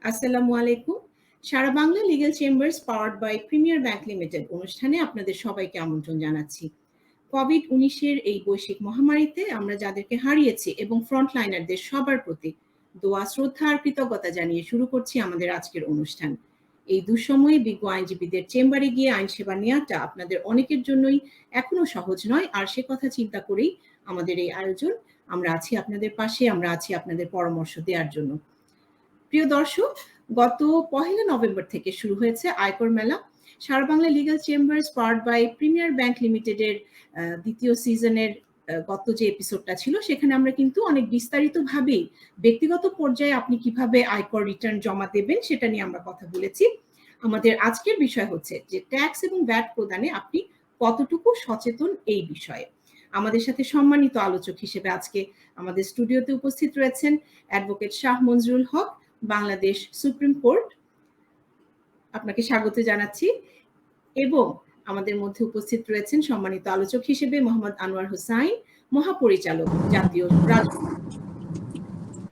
আসসালামু আলাইকুম। সারা বাংলা legal chambers powered by Premier Bank limited অনুষ্ঠানে আপনাদের সবাইকে আমন্ত্রণ জানাচ্ছি। কোভিড-19 এর এই বৈশ্বিক মহামারীতে আমরা যাদেরকে হারিয়েছি এবং ফ্রন্টলাইনারদের সবার প্রতি দোয়া, শ্রদ্ধা আর কৃতজ্ঞতা জানিয়ে শুরু করছি আমাদের আজকের অনুষ্ঠান। এই দুঃসময়ে বিজ্ঞ আইনজীবীদের চেম্বারে গিয়ে আইন সেবা নেওয়াটা আপনাদের অনেকের জন্যই এখনো সহজ নয়। আর সে কথা চিন্তা করেই আমাদের এই আয়োজন। আমরা আছি আপনাদের পাশে, আমরা আছি আপনাদের পরামর্শ দেওয়ার জন্য। প্রিয় দর্শক, গত 1 নভেম্বর থেকে শুরু হয়েছে আয়কর মেলা। সারা বাংলা legal chambers powered by Premier Bank লিমিটেডের দ্বিতীয় সিজনের গত যে এপিসোডটা ছিল সেখানে আমরা কিন্তু অনেক বিস্তারিতভাবেই ব্যক্তিগত পর্যায়ে আপনি কিভাবে আয়কর রিটার্ন জমা দেবেন সেটা নিয়ে আমরা কথা বলেছি। আমাদের আজকের বিষয় হচ্ছে যে ট্যাক্স এবং ভ্যাট প্রদানে আপনি কতটুকু সচেতন এই বিষয়ে। আমাদের সাথে সম্মানিত আলোচক হিসেবে আজকে আমাদের স্টুডিওতে উপস্থিত রয়েছেন অ্যাডভোকেট শাহ মঞ্জুরুল হক, বাংলাদেশ সুপ্রিম কোর্ট। আপনাকে স্বাগত জানাচ্ছি। এবং আমাদের মধ্যে উপস্থিত রয়েছেন সম্মানিত আলোচক হিসেবে মোহাম্মদ আনোয়ার হোসাইন, মহাপরিচালক জাতীয় রাজস্ব।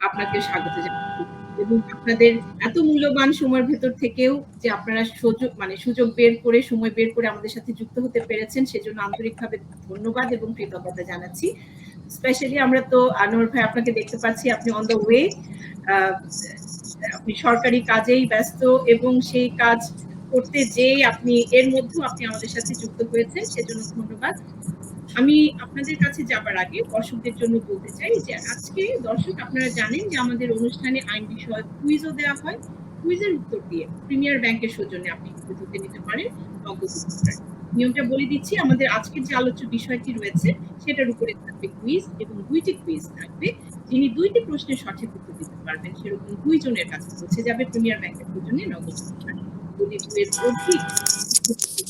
আপনাকে স্বাগত জানাচ্ছি এবং আপনাদের এত মূল্যবান সময়ের ভেতর থেকেও যে আপনারা সুযোগ বের করে সময় বের করে আমাদের সাথে যুক্ত হতে পেরেছেন সেজন্য আন্তরিকভাবে ধন্যবাদ এবং কৃতজ্ঞতা জানাচ্ছি। স্পেশালি আমরা তো আনোয়ার ভাই আপনাকে দেখতে পাচ্ছি আপনি অন দ্য ওয়ে, আপনি সরকারি কাজেই ব্যস্ত এবং সেই কাজ করতে যেয়ে আপনি এর মধ্যেও আপনি আমাদের সাথে যুক্ত হয়েছেন, সেজন্য ধন্যবাদ। আমি আপনাদের কাছে যাবার আগে দর্শকদের জন্য বলতে চাই যে আজকে দর্শক আপনারা জানেন যে আমাদের অনুষ্ঠানে আইন বিষয়ক কুইজও দেওয়া হয়। কুইজের উত্তর দিয়ে প্রিমিয়ার ব্যাংকের সৌজন্যে আপনি কুইজে নিতে পারেন নগদ পুরস্কার। নিয়মটা বলে দিচ্ছি, আমাদের আজকের যে আলোচ্য বিষয়টি রয়েছে সেটার উপরে থাকবে কুইজ এবং 2টি কুইজ থাকবে। যিনি 2টি প্রশ্নের সঠিক উত্তর দিতে পারবেন সেরকম 2 জনের কাছে পৌঁছে যাবে প্রিমিয়ার ব্যাংকের সৌজন্যে নগদ পুরস্কার। যদি 2 এর অধিক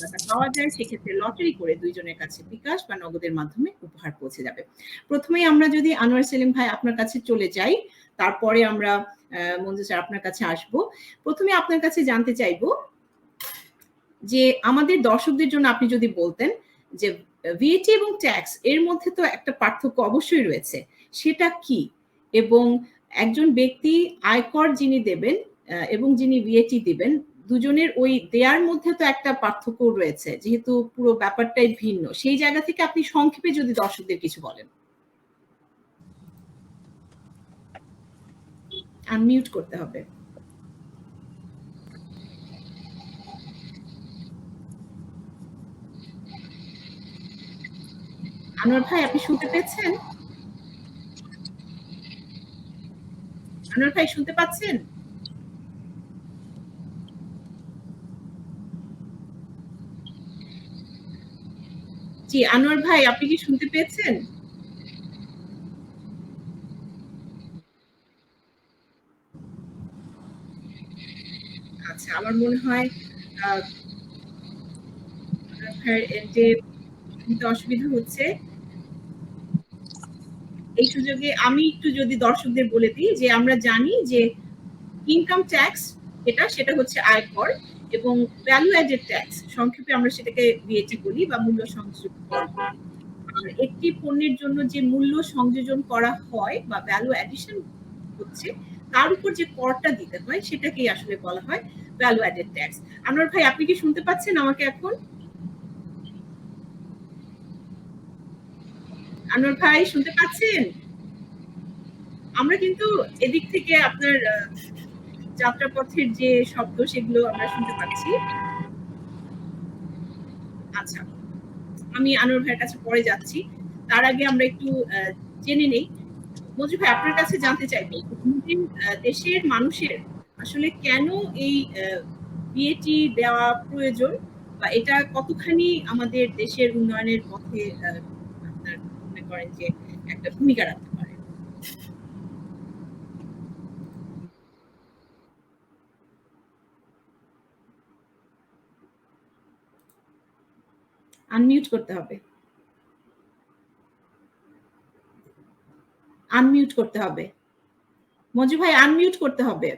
টাকা পাওয়া যায় সেক্ষেত্রে লটারি করে 2 জনের কাছে বিকাশ বা নগদের মাধ্যমে উপহার পৌঁছে যাবে। প্রথমেই আমরা যদি আনোয়ার সেলিম ভাই আপনার কাছে চলে যাই, তারপরে আমরা মঞ্জু স্যার আপনার কাছে আসব। প্রথমে আপনার কাছে জানতে চাইবো যে আমাদের দর্শকদের জন্য আপনি যদি বলতেন যে ভিএটি এবং ট্যাক্স এর মধ্যে তো একটা পার্থক্য অবশ্যই রয়েছে, সেটা কি? এবং একজন ব্যক্তি আয়কর যিনি দেবেন এবং যিনি ভিএটি দিবেন দুজনের ওই দেয়ার মধ্যে তো একটা পার্থক্য রয়েছে, যেহেতু পুরো ব্যাপারটাই ভিন্ন। সেই জায়গা থেকে আপনি সংক্ষেপে যদি দর্শকদের কিছু বলেন। আনমিউট করতে হবে। আনোয়ার ভাই আপনি শুনতে পেয়েছেন? আনোয়ার ভাই শুনতে পাচ্ছেন? জি আনোয়ার ভাই আপনি কি শুনতে পেয়েছেন? আচ্ছা, আমার মনে হয় যে শুনতে অসুবিধা হচ্ছে। এই সুযোগে আমি একটু যদি দর্শকদের বলে দিই যে আমরা জানি যে ইনকাম ট্যাক্স সেটা হচ্ছে আয়কর এবং ভ্যালু অ্যাডেড ট্যাক্স সংক্ষেপে আমরা সেটাকে ভিএটি বলি বা মূল্য সংযোজন কর। আর একটি পণ্যের জন্য যে মূল্য সংযোজন করা হয় বা ভ্যালু অ্যাডিশন হচ্ছে তার উপর যে করটা দিতে হয় সেটাকেই আসলে বলা হয় ভ্যালু অ্যাডেড ট্যাক্স। আনোয়ার ভাই আপনি কি শুনতে পাচ্ছেন আমাকে এখন? আনোয়ার ভাই শুনতে পাচ্ছেন? আমরা কিন্তু এদিক থেকে আপনার যাত্রাপথের যে শব্দ সেগুলো আমরা শুনতে পাচ্ছি। আচ্ছা, আমি আনোয়ার ভাইয়ের কাছে পরে যাচ্ছি। তার আগে আমরা একটু জেনে নেই। মঞ্জু ভাই আপনার কাছে জানতে চাইবো দেশের মানুষের আসলে কেন এই ভিএটি দেওয়া প্রয়োজন বা এটা কতখানি আমাদের দেশের উন্নয়নের পথে আপনার মনে করেন যে একটা ভূমিকা রাখতে পারে? আনমিউট করতে হবে। আনমিউট করতে হবে। মঞ্জু ভাই আনমিউট করতে হবে।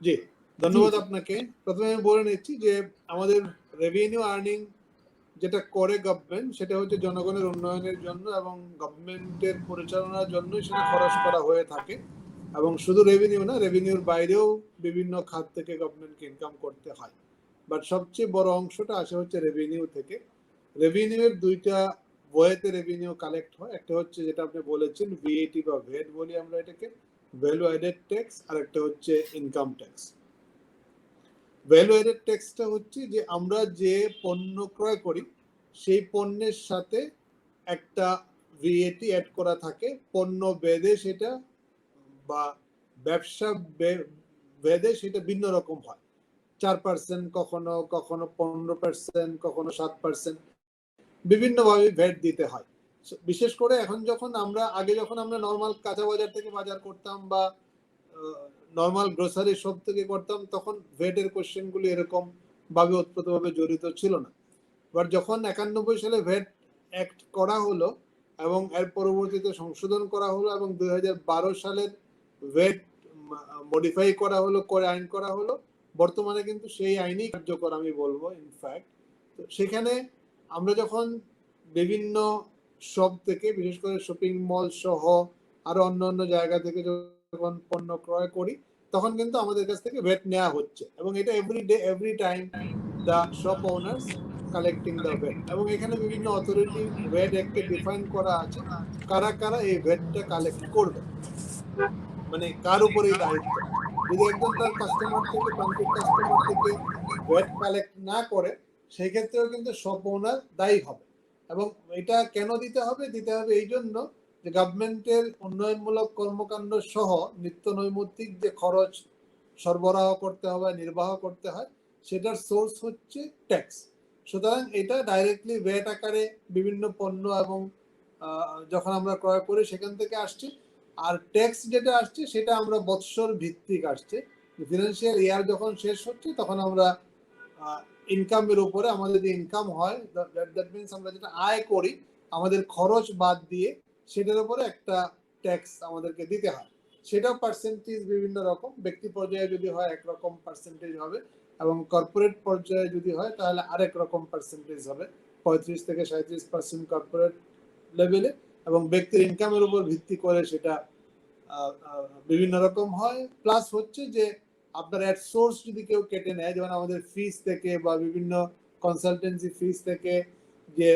জি, ধন্যবাদ আপনাকে। প্রথমে আমি বলে নিচ্ছি যে আমাদের রেভিনিউ আর্নিং যেটা করে গভর্নমেন্ট সেটা হচ্ছে জনগণের উন্নয়নের জন্য এবং গভর্নমেন্টের পরিচালনার জন্য সেটা খরচ করা হয়ে থাকে। এবং শুধু রেভিনিউ না, রেভিনিউর বাইরেও বিভিন্ন খাত থেকে গভর্নমেন্টকে ইনকাম করতে হয়, বাট সবচেয়ে বড় অংশটা আসে হচ্ছে রেভিনিউ থেকে। রেভিনিউয়ের দুইটা ওয়েতে রেভিনিউ কালেক্ট হয়, একটা হচ্ছে যেটা আপনি বলেছেন ভিএটি বা ভ্যাট বলি আমরা এটাকে, ভ্যালু অ্যাডেড ট্যাক্স, আর একটা হচ্ছে ইনকাম ট্যাক্স। ভ্যালু অ্যাডেড ট্যাক্সটা হচ্ছে যে আমরা যে পণ্য ক্রয় করি সেই পণ্যের সাথে একটা ভিএটি অ্যাড করা থাকে, পণ্য ভেদে সেটা বা ব্যবসা ভেদে সেটা ভিন্ন রকম হয়, 4%, কখনো কখনো 15%, কখনো 7%, বিভিন্নভাবে ভ্যাট দিতে হয়। বিশেষ করে এখন যখন আমরা আগে যখন আমরা নর্মাল কাঁচা বাজার থেকে বাজার করতাম বা নর্মাল গ্রোসারি শপ থেকে করতাম, তখন ভ্যাটের কোশ্চেনগুলি এরকম ভাবে ওতপ্রোতভাবে জড়িত ছিল না। বাট যখন 91 সালে ভ্যাট অ্যাক্ট করা হলো এবং এর পরবর্তীতে সংশোধন করা হলো এবং 2012 সালের ভ্যাট মডিফাই করা হলো, করে আইন করা হলো, বর্তমানে কিন্তু সেই আইনই কার্যকর আমি বলবো ইনফ্যাক্ট। তো সেখানে আমরা যখন বিভিন্ন শপ থেকে, বিশেষ করে শপিং মল সহ আরো অন্য জায়গা থেকে যখন পণ্য ক্রয় করি, তখন কিন্তু আমাদের কাছ থেকে ভ্যাট নেওয়া হচ্ছে, এবং এটা every day every time the shop owners collecting the VAT. এবং এখানে বিভিন্ন অথরিটি ভ্যাট অ্যাক্টে ডিফাইন করা আছে কারা কারা এই ভ্যাটটা কালেক্ট করবে, মানে কার উপরে দায়িত্ব। যদি একজন তার কাস্টমার থেকে, প্রান্তিক কাস্টমার থেকে ভ্যাট কালেক্ট না করে, সেই ক্ষেত্রেও কিন্তু শপ ওনার দায়ী হবে। এবং এটা কেন দিতে হবে? দিতে হবে এই জন্য যে গভর্নমেন্টের উন্নয়নমূলক কর্মকাণ্ড সহ নিত্য নৈমিত্তিক যে খরচ সরবরাহ করতে হবে, নির্বাহ করতে হয়, সেটার সোর্স হচ্ছে ট্যাক্স। সুতরাং এটা ডাইরেক্টলি ভ্যাট আকারে বিভিন্ন পণ্য এবং যখন আমরা ক্রয় করি সেখান থেকে আসছে। আর ট্যাক্স যেটা আসছে সেটা আমরা বৎসর ভিত্তিক আসছে, ফিনান্সিয়াল ইয়ার যখন শেষ হচ্ছে তখন আমরা ইনকামের উপরে, আমাদের যে ইনকাম হয়, দ্যাট মিনস আমরা যেটা আয় করি আমাদের খরচ বাদ দিয়ে, সেটার উপরে একটা ট্যাক্স আমাদেরকে দিতে হয়। সেটাও পার্সেন্টেজ বিভিন্ন রকম, ব্যক্তি পর্যায়ে যদি হয় একরকম পার্সেন্টেজ হবে, এবং কর্পোরেট পর্যায়ে যদি হয় তাহলে আরেক রকম পার্সেন্টেজ হবে, 35 থেকে 37% কর্পোরেট লেভেলে, এবং ব্যক্তির ইনকামের উপর ভিত্তি করে সেটা বিভিন্ন রকম হয়। প্লাস হচ্ছে যে আপনার অ্যাড সোর্স যদি কেউ কেটে নেয়, যেমন আমাদের ফিস থেকে বা বিভিন্ন কনসালটেন্সি ফিস থেকে যে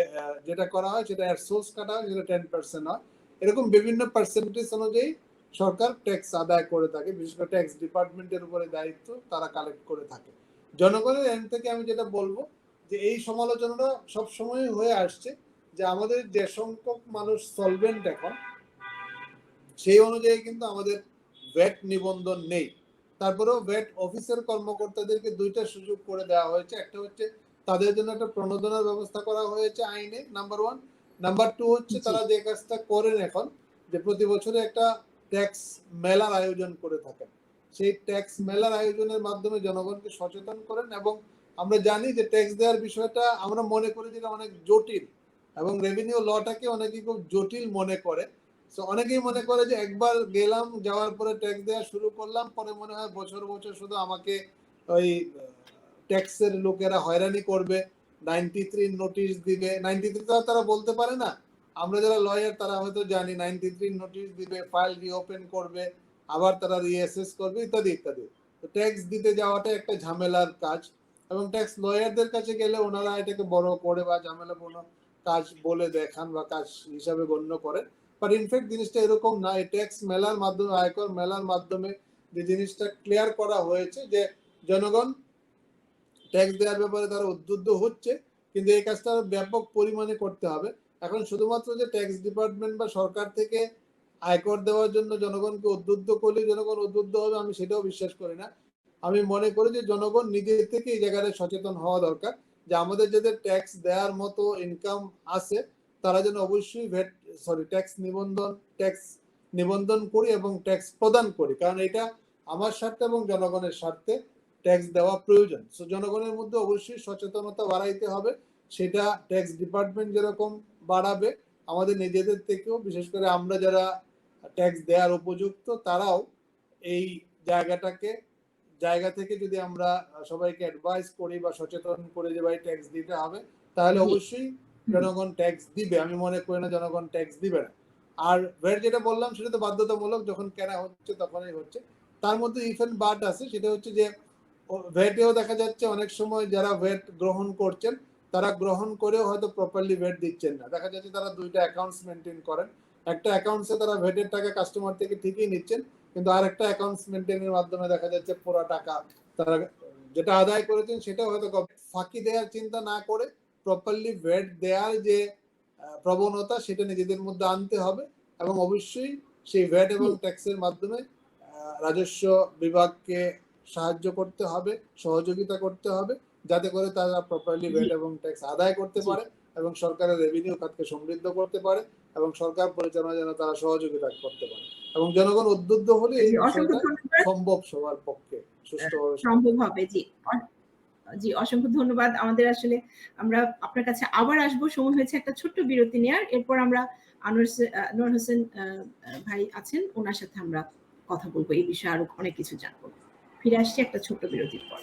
যেটা করা হয় সেটা অ্যাড সোর্স কাটা হয়, যেটা 10% হয়। এরকম বিভিন্ন পার্সেন্টেজ অনুযায়ী সরকার ট্যাক্স আদায় করে থাকে, বিশেষ করে ট্যাক্স ডিপার্টমেন্টের উপরে দায়িত্ব, তারা কালেক্ট করে থাকে। জনগণের এন্ড থেকে আমি যেটা বলবো যে এই সমালোচনাটা সবসময় হয়ে আসছে যে আমাদের যে সংখ্যক মানুষ সলভেন্ট এখন, সেই অনুযায়ী কিন্তু আমাদের ভ্যাট নিবন্ধন নেই। তারপরেও ভ্যাট অফিসের কর্মকর্তাদেরকে দুইটা সুযোগ করে দেওয়া হয়েছে। একটা হচ্ছে তাদের জন্য একটা প্রণোদনার ব্যবস্থা করা হয়েছে আইনে, নাম্বার 1। নাম্বার 2 হচ্ছে তারা যে কাজটা করেন এখন, যে প্রতি বছরে একটা ট্যাক্স মেলার আয়োজন করে থাকেন। সেই ট্যাক্স মেলার আয়োজনের মাধ্যমে জনগণকে সচেতন করেন। এবং আমরা জানি যে ট্যাক্স দেওয়ার বিষয়টা আমরা মনে করি যেটা অনেক জটিল, এবং রেভিনিউ লটাকে অনেকে খুব জটিল মনে করে। তো অনেকেই মনে করে যে একবার গেলাম, যাওয়ার পরে ট্যাক্স দেওয়া শুরু করলাম, পরে মনে হয় বছর বছর শুধু আমাকে ওই ট্যাক্সের লোকেরা হয়রানি করবে, 93 নোটিশ দিবে। 93 তো তারা বলতে পারে না, আমরা যারা লয়ার তারা হয়তো জানি 93 নোটিশ দিবে, ফাইল রিওপেন করবে, আবার তারা রিঅ্যাসেস করবে, ইত্যাদি ইত্যাদি। তো ট্যাক্স দিতে যাওয়াটা একটা ঝামেলার কাজ, এবং ট্যাক্স লয়ারদের কাছে গেলে ওনারা এটাকে বড় করে বা ঝামেলাপূর্ণ কাজ বলে দেখান বা কাজ হিসাবে গণ্য করেন। বাট ইনফ্যাক্ট জিনিসটা এরকম না। এই ট্যাক্স মেলার মাধ্যমে, আয়কর মেলার মাধ্যমে যে জিনিসটা ক্লিয়ার করা হয়েছে যে জনগণ ট্যাক্স দেওয়ার ব্যাপারে তারা উদ্বুদ্ধ হচ্ছে, কিন্তু এই কাজটা ব্যাপক পরিমাণে করতে হবে। এখন শুধুমাত্র যে ট্যাক্স ডিপার্টমেন্ট বা সরকার থেকে আয়কর দেওয়ার জন্য জনগণকে উদ্বুদ্ধ করলে জনগণ উদ্বুদ্ধ হবে, আমি সেটাও বিশ্বাস করি না। আমি মনে করি যে জনগণ নিজে থেকে এই জায়গায় সচেতন হওয়া দরকার, যে আমাদের যাদের ট্যাক্স দেওয়ার মতো ইনকাম আছে তারা যেন অবশ্যই ট্যাক্স নিবন্ধন করি এবং ট্যাক্স প্রদান করি, কারণ এটা আমার স্বার্থে এবং জনগণের স্বার্থে ট্যাক্স দেওয়া প্রয়োজন। সো জনগণের মধ্যে অবশ্যই সচেতনতা বাড়াইতে হবে। সেটা ট্যাক্স ডিপার্টমেন্ট যেরকম বাড়াবে, আমাদের নিজেদের থেকেও, বিশেষ করে আমরা যারা ট্যাক্স দেওয়ার উপযুক্ত তারাও এই জায়গা থেকে যদি আমরা সবাইকে অ্যাডভাইস করি বা সচেতন করে যে ভাই ট্যাক্স দিতে হবে, তাহলে অবশ্যই জনগণ ট্যাক্স দিবে। আমি মনে করি না জনগণ ট্যাক্স দিবে না। আর ভ্যাট যেটা বললাম সেটা তো বাধ্যতামূলক, যখন কেনা হচ্ছে তখনই হচ্ছে। তার মধ্যে ইফ এন্ড বাট আছে, সেটা হচ্ছে যে ভ্যাটেও দেখা যাচ্ছে অনেক সময় যারা ভ্যাট গ্রহণ করছেন তারা গ্রহণ করেও হয়তো প্রপারলি ভ্যাট দিচ্ছেন না। দেখা যাচ্ছে তারা দুইটা অ্যাকাউন্টস মেনটেন করেন, একটা অ্যাকাউন্টসে তারা ভ্যাটের টাকা কাস্টমার থেকে ঠিকই নিচ্ছেন, কিন্তু আর একটা অ্যাকাউন্টস মেনটেনের মাধ্যমে দেখা যাচ্ছে পুরো টাকা তারা যেটা আদায় করেছেন সেটা হয়তো ফাঁকি দেওয়ার চিন্তা না করে প্রপারলি ভ্যাট দেওয়ার যে প্রবণতা সেটা নিজেদের মধ্যে আনতে হবে, এবং অবশ্যই সেই ভ্যাট এবং ট্যাক্সের মাধ্যমে রাজস্ব বিভাগকে সাহায্য করতে হবে, সহযোগিতা করতে হবে, যাতে করে তারা প্রপারলি ভ্যাট এবং ট্যাক্স আদায় করতে পারে এবং সরকারের রেভিনিউ খাতকে সমৃদ্ধ করতে পারে এবং সরকার পরিচালনা যেন তারা সহযোগিতা করতে পারে, এবং জনগণ উদ্বুদ্ধ হলে এই বিষয়টা সম্ভব সবার পক্ষে সুষ্ঠুভাবে সম্ভব হবে। জি জি, অসংখ্য ধন্যবাদ। আমাদের আসলে আমরা আপনার কাছে আবার আসবো, সময় হয়েছে একটা ছোট্ট বিরতি নেওয়ার। এরপর আমরা আনোয়ার হোসেন ভাই আছেন, ওনার সাথে আমরা কথা বলবো, এই বিষয়ে আরো অনেক কিছু জানবো। ফিরে আসছি একটা ছোট্ট বিরতির পর।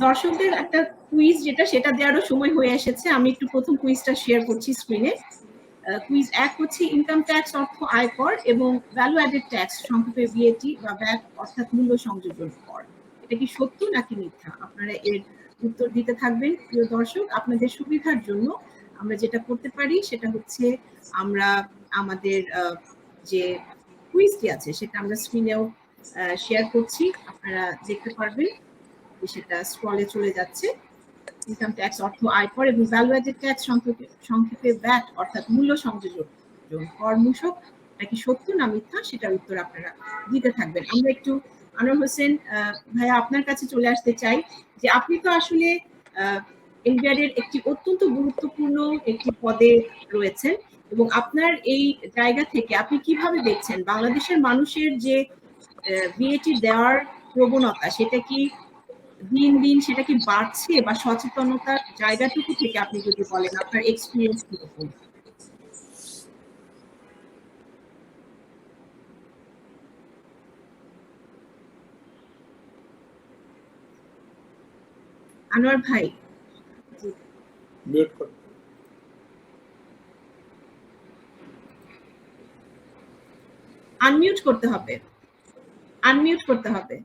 দর্শকদের একটা কুইজ যেটা সেটা দেওয়ারও সময় হয়ে এসেছে। আমি একটু প্রথম কুইজটা শেয়ার করছি স্ক্রিনে। কুইজ 1 হচ্ছে ইনকাম ট্যাক্স অর্থ আয়কর এবং ভ্যালু অ্যাডেড ট্যাক্স সংক্ষেপে ভিএটি বা ভ্যাট অর্থাৎ মূল্য সংযোজন কর। এটা কি সত্য নাকি মিথ্যা? আপনারা এর উত্তর দিতে থাকবেন। প্রিয় দর্শক, আপনাদের সুবিধার জন্য আমরা যেটা করতে পারি সেটা হচ্ছে আমরা আমাদের যে কুইজটি আছে সেটা আমরা স্ক্রিনেও শেয়ার করছি, আপনারা দেখতে পারবেন। সেটা স্ক্রলে চলে যাচ্ছে। ইনকাম ট্যাক্স অর্থ আয়কর এবং ভ্যালু অ্যাডেড ট্যাক্স সংক্ষেপে ভ্যাট অর্থাৎ মূল্য সংযোজন কর মূসক, নাকি সত্য না মিথ্যা সেটার উত্তর আপনারা দিতে থাকবেন। আমরা একটু আনোয়ার হোসেন ভাইয়া আপনার কাছে চলে আসতে চাই যে আপনি তো আসলে এনবিআরের একটি অত্যন্ত গুরুত্বপূর্ণ একটি পদে রয়েছেন, এবং আপনার এই জায়গা থেকে আপনি কিভাবে দেখছেন বাংলাদেশের মানুষের যে ভিএটি দেওয়ার প্রবণতা, সেটা কি দিন দিন সেটা কি বাড়ছে, বা সচেতনতার জায়গাটুকু থেকে আপনি যদি বলেন আপনার এক্সপেরিয়েন্স কিরকম? আনোয়ার ভাই মিউট করুন। আনমিউট করতে হবে, আনমিউট করতে হবে।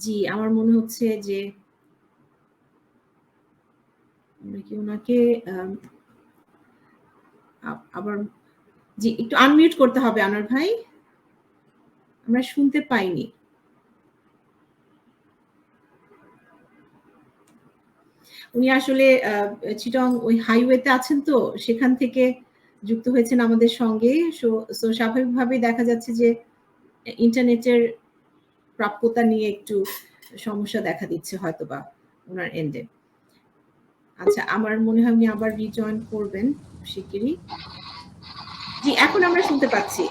জি, আমার মনে হচ্ছে যে ওনাকে আবার জি একটু আনমিউট করতে হবে আনোয়ার ভাই, আমরা শুনতে পাইনি। উনি আসলে চিটং ওই হাইওয়েতে আছেন, তো সেখান থেকে যুক্ত হয়েছেন আমাদের সঙ্গে। সো স্বাভাবিকভাবেই দেখা যাচ্ছে যে ইন্টারনেটের প্রাপ্যতা নিয়ে একটু সমস্যা দেখা দিচ্ছে হয়তোবা ওনার এন্ডে। আচ্ছা, আমার মনে হয় উনি আবার রিজয়েন করবেন শিগগিরই। জি, এখন আমরা শুনতে পাচ্ছি।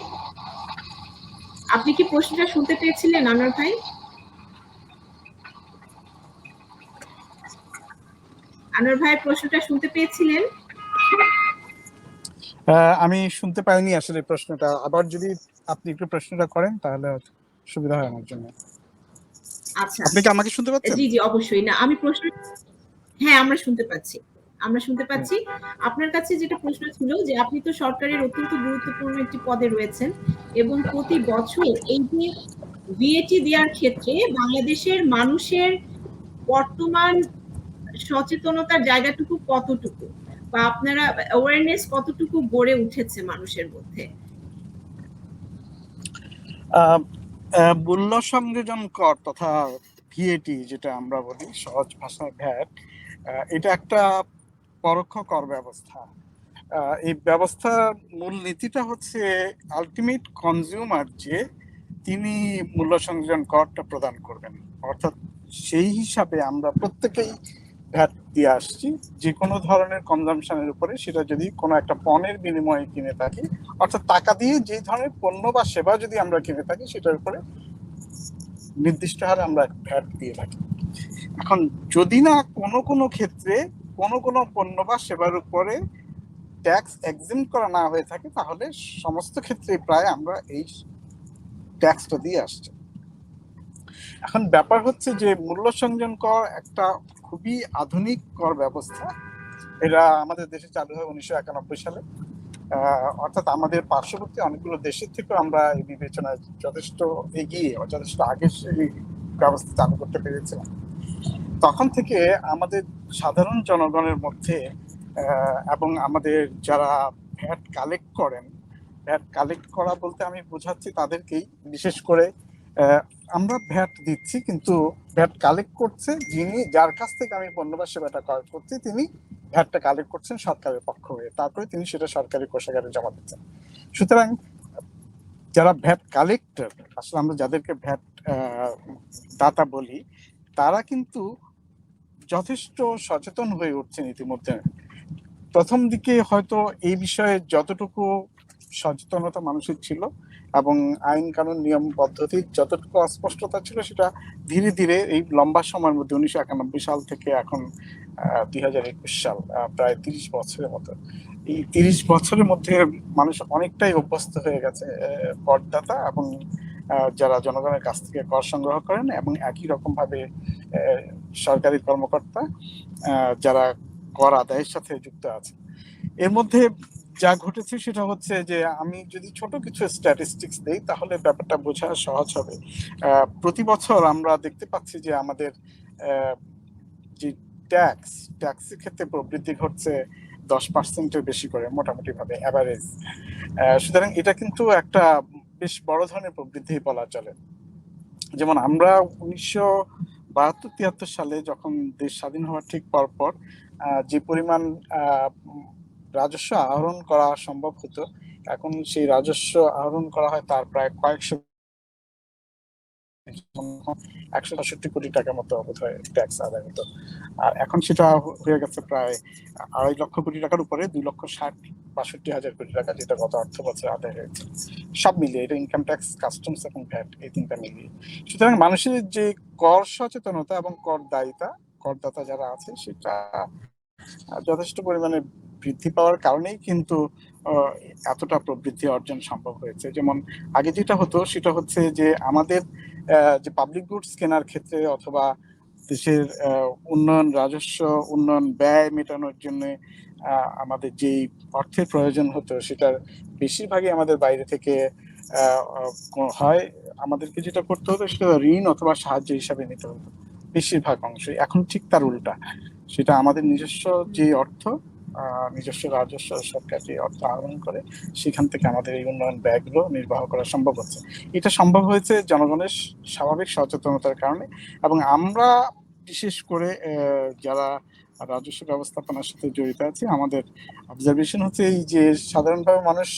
আপনি কি প্রশ্নটা শুনতে পেয়েছিলেন আনোয়ার ভাই? আনোয়ার ভাই প্রশ্নটা শুনতে পেয়েছিলেন? আমি শুনতে পাইনি আসলে প্রশ্নটা, আবার যদি আপনি একটু প্রশ্নটা করেন তাহলে সুবিধা হয় আমার জন্য। আচ্ছা, আপনি কি আমাকে শুনতে পাচ্ছেন? জি জি অবশ্যই। না, আমি প্রশ্ন, হ্যাঁ আমরা শুনতে পাচ্ছি, আমরা শুনতে পাচ্ছি। আপনার কাছে যেটা প্রশ্ন ছিল যে আপনি তো সরকারের অত্যন্ত গুরুত্বপূর্ণ একটি পদে রয়েছেন, এবং প্রতি বছর এই যে ভিএটি দেওয়ার ক্ষেত্রে বাংলাদেশের মানুষের বর্তমান সচেতনতার জায়গাটুকু কতটুকু, বা আপনারা অ্যাওয়ারনেস কতটুকু গড়ে উঠেছে মানুষের মধ্যে? মূল্য সংযোজন কর তথা ভিএটি যেটা আমরা বলি সহজ ভাষায় ভ্যাট, এটা একটা পরোক্ষ কর ব্যবস্থা। এই ব্যবস্থার মূল নীতিটা হচ্ছে আলটিমেট কনজিউমার যে তিনি মূল্য সংযোজন করটা প্রদান করবেন, অর্থাৎ সেই হিসাবে আমরা প্রত্যেকেই ভ্যাট দিয়ে আসছি যে কোনো ধরনের কনজামশনের উপরে, সেটা যদি কোনো একটা পণ্যের বিনিময়ে কিনে থাকি, অর্থাৎ টাকা দিয়ে যে ধরনের পণ্য বা সেবা যদি আমরা কিনে থাকি সেটার উপরে নির্দিষ্ট হারে আমরা ভ্যাট দিয়ে থাকি। এখন যদি না কোনো ক্ষেত্রে কোনো পণ্য বা সেবার উপরে ট্যাক্স এক্সেম্পট করা না হয়ে থাকে, তাহলে সমস্ত ক্ষেত্রে প্রায় আমরা এই ট্যাক্সটা দিয়ে আসছি। এখন ব্যাপার হচ্ছে যে মূল্য সংযোজন কর একটা খুবই আধুনিক কর ব্যবস্থা। এটা আমাদের দেশে চালু হয় 1991 সালে। অর্থাৎ আমাদের পার্শ্ববর্তী অনেকগুলো দেশের থেকেও আমরা এই বিবেচনায় যথেষ্ট এগিয়ে, যথেষ্ট আগে এই ব্যবস্থা চালু করতে পেরেছিলাম। তখন থেকে আমাদের সাধারণ জনগণের মধ্যে এবং আমাদের যারা ভ্যাট কালেক্ট করেন, ভ্যাট কালেক্ট করা বলতে আমি বোঝাচ্ছি তাদেরকেই, বিশেষ করে আমরা ভ্যাট দিচ্ছি কিন্তু ভ্যাট কালেক্ট করছে যিনি, যার কাছ থেকে আমি পণ্য বা সেবাটা ক্রয় করছি, তিনি ভ্যাটটা কালেক্ট করছেন সরকারের পক্ষ হয়ে, তারপরে তিনি সেটা সরকারি কোষাগারে জমা দিচ্ছেন। সুতরাং যারা ভ্যাট কালেক্টর, আসলে আমরা যাদেরকে ভ্যাট দাতা বলি, তারা কিন্তু যথেষ্ট সচেতন হয়ে উঠছেন ইতিমধ্যে। প্রথম দিকে হয়তো এই বিষয়ে যতটুকু সচেতনতা মানুষের ছিল এবং আইন কানুন নিয়ম পদ্ধতির যতটুকু অস্পষ্টতা ছিল, সেটা ধীরে ধীরে এই লম্বা সময়ের মধ্যে 1991 সাল থেকে এখন 2021 সাল, প্রায় 30 বছরের মতো, এই 30 বছরের মধ্যে মানুষ অনেকটাই অভ্যস্ত হয়ে গেছে করদাতা এবং যারা জনগণের কাছ থেকে কর সংগ্রহ করেন, এবং একই রকম ভাবে সরকারি কর্মকর্তা যারা কর আদায়ের সাথে যুক্ত আছে। এর মধ্যে যা ঘটেছে সেটা হচ্ছে যে, আমি যদি ছোট কিছু স্ট্যাটিস্টিক্স দেই তাহলে ব্যাপারটা বোঝা সহজ হবে। প্রতি বছর আমরা দেখতে পাচ্ছি যে আমাদের যে ট্যাক্সের ক্ষেত্রে প্রবৃদ্ধি ঘটছে 10%-এর বেশি করে, মোটামুটি ভাবে অ্যাভারেজ। সুতরাং এটা কিন্তু একটা বেশ বড় ধরনের প্রবৃদ্ধি বলা চলে। যেমন আমরা 1972-73 সালে যখন দেশ স্বাধীন হওয়ার ঠিক পরপর যে পরিমাণ রাজস্ব আহরণ করা সম্ভব হতো, এখন সেই রাজস্ব আহরণ করা হয় তার প্রায় কয়েকশো, 166 কোটি টাকার মতো বোধহয় ট্যাক্স আদায় হতো। আর এখন সেটা হয়ে গেছে প্রায় 2.5 লক্ষ কোটি টাকার উপরে, 2,60,62,000 কোটি টাকা, যেটা গত অর্থ বছর আদায় হয়েছে। সব মিলিয়ে এটা ইনকাম ট্যাক্স, কাস্টমস এবং ভ্যাট, এই তিনটা মিলিয়ে। সুতরাং মানুষের যে কর সচেতনতা এবং করদাতা যারা আছে, সেটা যথেষ্ট পরিমাণে বৃদ্ধি পাওয়ার কারণেই কিন্তু এতটা প্রবৃদ্ধি অর্জন সম্ভব হয়েছে। যেমন আগে যেটা হতো সেটা হচ্ছে যে আমাদের যে পাবলিক গুডস কেনার ক্ষেত্রে অথবা দেশের উন্নয়ন, রাজস্ব উন্নয়ন ব্যয় মেটানোর জন্য আমাদের যেই অর্থের প্রয়োজন হতো, সেটার বেশিরভাগই আমাদের বাইরে থেকে হয়। আমাদেরকে যেটা করতে হতো সেটা ঋণ অথবা সাহায্য হিসাবে নিতে হতো বেশিরভাগ অংশই। এখন ঠিক তার উল্টা, সেটা আমাদের নিজস্ব যে অর্থ, নিজস্ব রাজস্ব, সরকার যে অর্থ আহরণ করে, সেখান থেকে আমাদের এই উন্নয়ন ব্যয়গুলো নির্বাহ করা সম্ভব হচ্ছে। এটা সম্ভব হয়েছে জনগণের স্বাভাবিক সচেতনতার কারণে। এবং আমরা বিশেষ করে যারা রাজস্ব ব্যবস্থাপনার সাথে জড়িত আছি, আমাদের অবজারভেশন হচ্ছে এই যে সাধারণভাবে মানুষ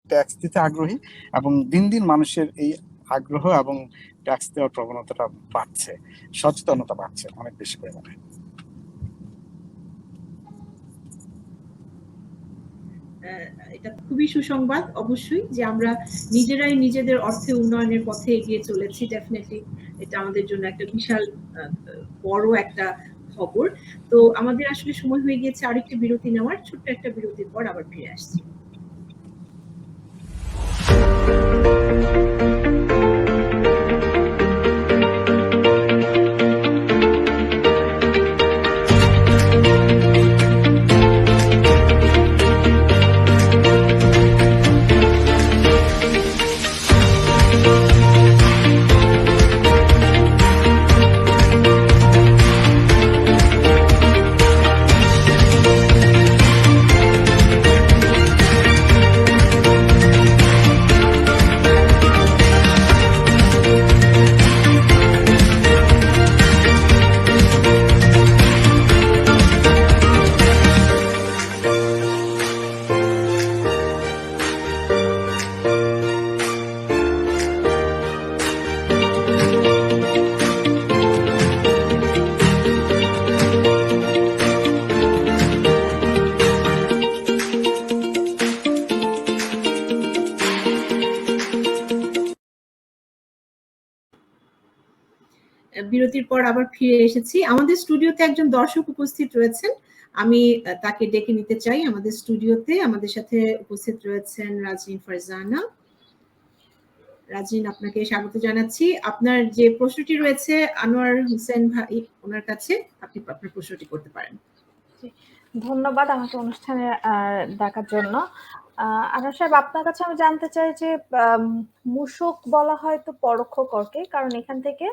ট্যাক্স দিতে আগ্রহী, এবং দিন দিন মানুষের এই আগ্রহ এবং ট্যাক্স দেওয়ার প্রবণতাটা বাড়ছে, সচেতনতা বাড়ছে অনেক বেশি পরিমাণে। এটা খুবই সুসংবাদ অবশ্যই, যে আমরা নিজেরাই নিজেদের অর্থে উন্নয়নের পথে এগিয়ে চলেছি। ডেফিনেটলি এটা আমাদের জন্য একটা বিশাল বড় একটা খবর। তো আমাদের আসলে সময় হয়ে গিয়েছে আরেকটি বিরতি নেওয়ার। ছোট্ট একটা বিরতির পর আবার ফিরে আসছি। বিরতির পর আবার ফিরে এসেছি। আমাদের স্টুডিওতে একজন দর্শক উপস্থিত রয়েছেন, আমি তাকে ডেকে নিতে চাই আমাদের স্টুডিওতে। আমাদের সাথে উপস্থিত রয়েছেন রাজনীন ফারজানা। রাজনীন, আপনাকে স্বাগত জানাচ্ছি। আপনার যে প্রশ্নটি রয়েছে আনোয়ার হোসেন ভাই ওনার কাছে, আপনি আপনার প্রশ্নটি করতে পারেন। ধন্যবাদ আমাকে অনুষ্ঠানে ডাকার জন্য। আনোয়ার সাহেব, আপনার কাছে আমি জানতে চাই যে মূসক বলা হয় তো পরোক্ষ করকে, কারণ এখান থেকে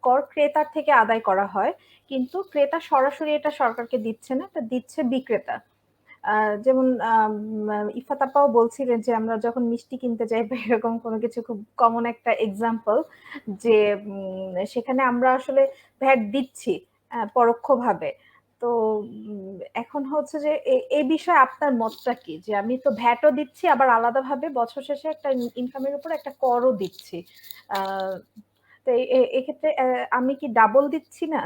কর ক্রেতার থেকে আদায় করা হয়, কিন্তু ক্রেতা সরাসরি এটা সরকারকে দিচ্ছে না, এটা দিচ্ছে বিক্রেতা। যেমন ইফাত আপাও বলছিলেন যে আমরা যখন মিষ্টি কিনতে যাই বা এরকম কোনো কিছু, খুব কমন একটা এক্সাম্পল, যে সেখানে আমরা আসলে ভ্যাট দিচ্ছি পরোক্ষভাবে। তো এখন হচ্ছে যে এই বিষয়ে আপনার মতটা কি, যে আমি তো ভ্যাটও দিচ্ছি আবার আলাদাভাবে বছর শেষে একটা ইনকামের উপর একটা করও দিচ্ছি, তো এক্ষেত্রে আমি কি ডাবল দিচ্ছি না?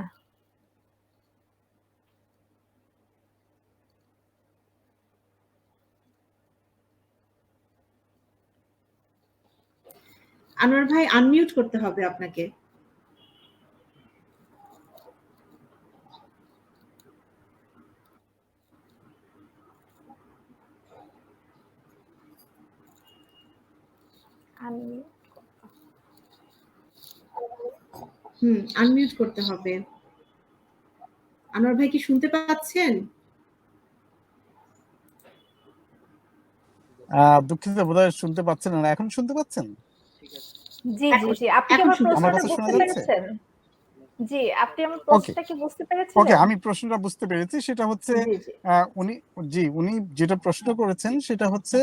আনোয়ার ভাই, আনমিউট করতে হবে আপনাকে। আনমিউট করতে হবে। আনোয়ার ভাই কি শুনতে পাচ্ছেন? দুঃখিত, বোধহয় শুনতে পাচ্ছেন না। এখন শুনতে পাচ্ছেন? জি জি জি, আপনি কি আমার প্রশ্নটা বুঝতে পেরেছেন? জি, আপনি আমার প্রশ্নটা কি বুঝতে পেরেছেন? ওকে, আমি প্রশ্নটা বুঝতে পেরেছি। সেটা হচ্ছে উনি যেটা প্রশ্ন করেছেন সেটা হচ্ছে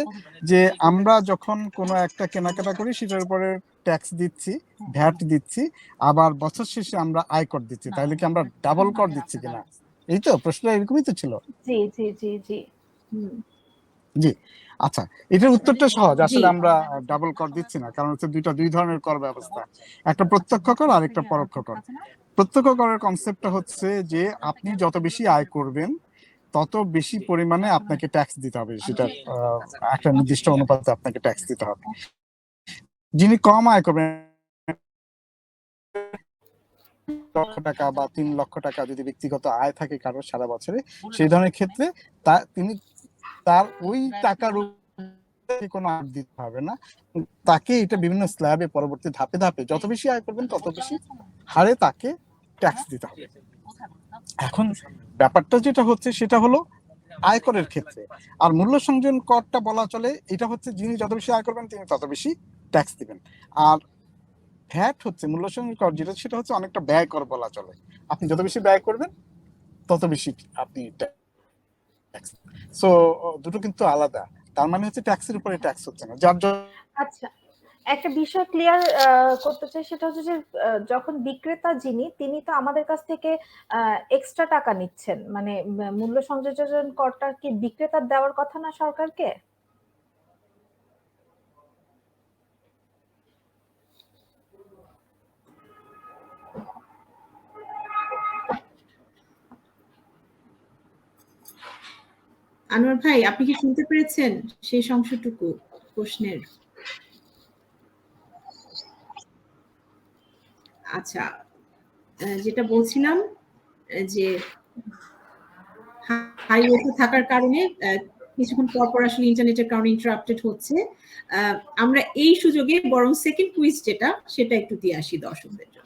যে আমরা যখন কোনো একটা কেনাকাটা করি সেটার উপরে ট্যাক্স দিচ্ছি, ভ্যাট দিচ্ছি, আবার বছর শেষে আমরা আয়কর দিচ্ছি, তাহলে কি আমরা ডাবল কর দিচ্ছি কিনা? এই তো প্রশ্নটা এরকমই তো ছিল। জি জি জি জি জি, আচ্ছা, এটার উত্তরটা সহজ। আসলে আমরা ডাবল কর দিচ্ছি না, কারণ হচ্ছে দুই ধরনের কর ব্যবস্থা, একটা প্রত্যক্ষ কর আর একটা পরোক্ষ কর। প্রত্যক্ষ করের কনসেপ্টটা হচ্ছে যে আপনি যত বেশি আয় করবেন তত বেশি পরিমাণে আপনাকে ট্যাক্স দিতে হবে, সেটা একটা নির্দিষ্ট অনুপাতে আপনাকে ট্যাক্স দিতে হবে। যিনি কম আয় করবেন, লক্ষ টাকা বা 3 লক্ষ টাকা যদি ব্যক্তিগত আয় থাকে কারো সারা বছরে, সেই ধরনের ক্ষেত্রে তিনি তার ওই টাকার কোনো আয় দিতে হবে না, তাকে এটা বিভিন্ন স্ল্যাবে পরবর্তী ধাপে ধাপে যত বেশি আয় করবেন তত বেশি হারে তাকে ট্যাক্স দিতে হবে। এখন ব্যাপারটা যেটা হচ্ছে সেটা হলো আয়করের ক্ষেত্রে, আর মূল্য সংযোজন করটা বলা চলে এটা হচ্ছে যিনি যত বেশি আয় করবেন তিনি তত বেশি ট্যাক্স দিবেন। আর ভ্যাট হচ্ছে মূল্য সংযোজন কর, যেটা সেটা হচ্ছে অনেকটা ব্যয় কর বলা চলে, আপনি যত বেশি ব্যয় করবেন তত বেশি আপনি ট্যাক্স। সো দুটো কিন্তু আলাদা, তার মানে হচ্ছে ট্যাক্সের উপরে ট্যাক্স হচ্ছে না। যার আচ্ছা, একটা বিষয় ক্লিয়ার করতে চাই, সেটা হচ্ছে যে যখন বিক্রেতা তিনি তো আমাদের কাছ থেকে এক্সট্রা টাকা নিচ্ছেন, মানে মূল্য সংযোজন করটা কি বিক্রেতার দেওয়ার কথা না সরকারকে? আনোয়ার ভাই, আপনি কি শুনতে পেরেছেন সেই অংশটুকু প্রশ্নের? আচ্ছা, যেটা বলছিলাম যে হাইওয়েতে থাকার কারণে কিছুক্ষণ পর পর আসলে ইন্টারনেটের কারণে ইন্টারাপ্টেড হচ্ছে। আমরা এই সুযোগে বরং সেকেন্ড কুইজ সেটা একটু দিয়ে আসি দর্শকদের জন্য।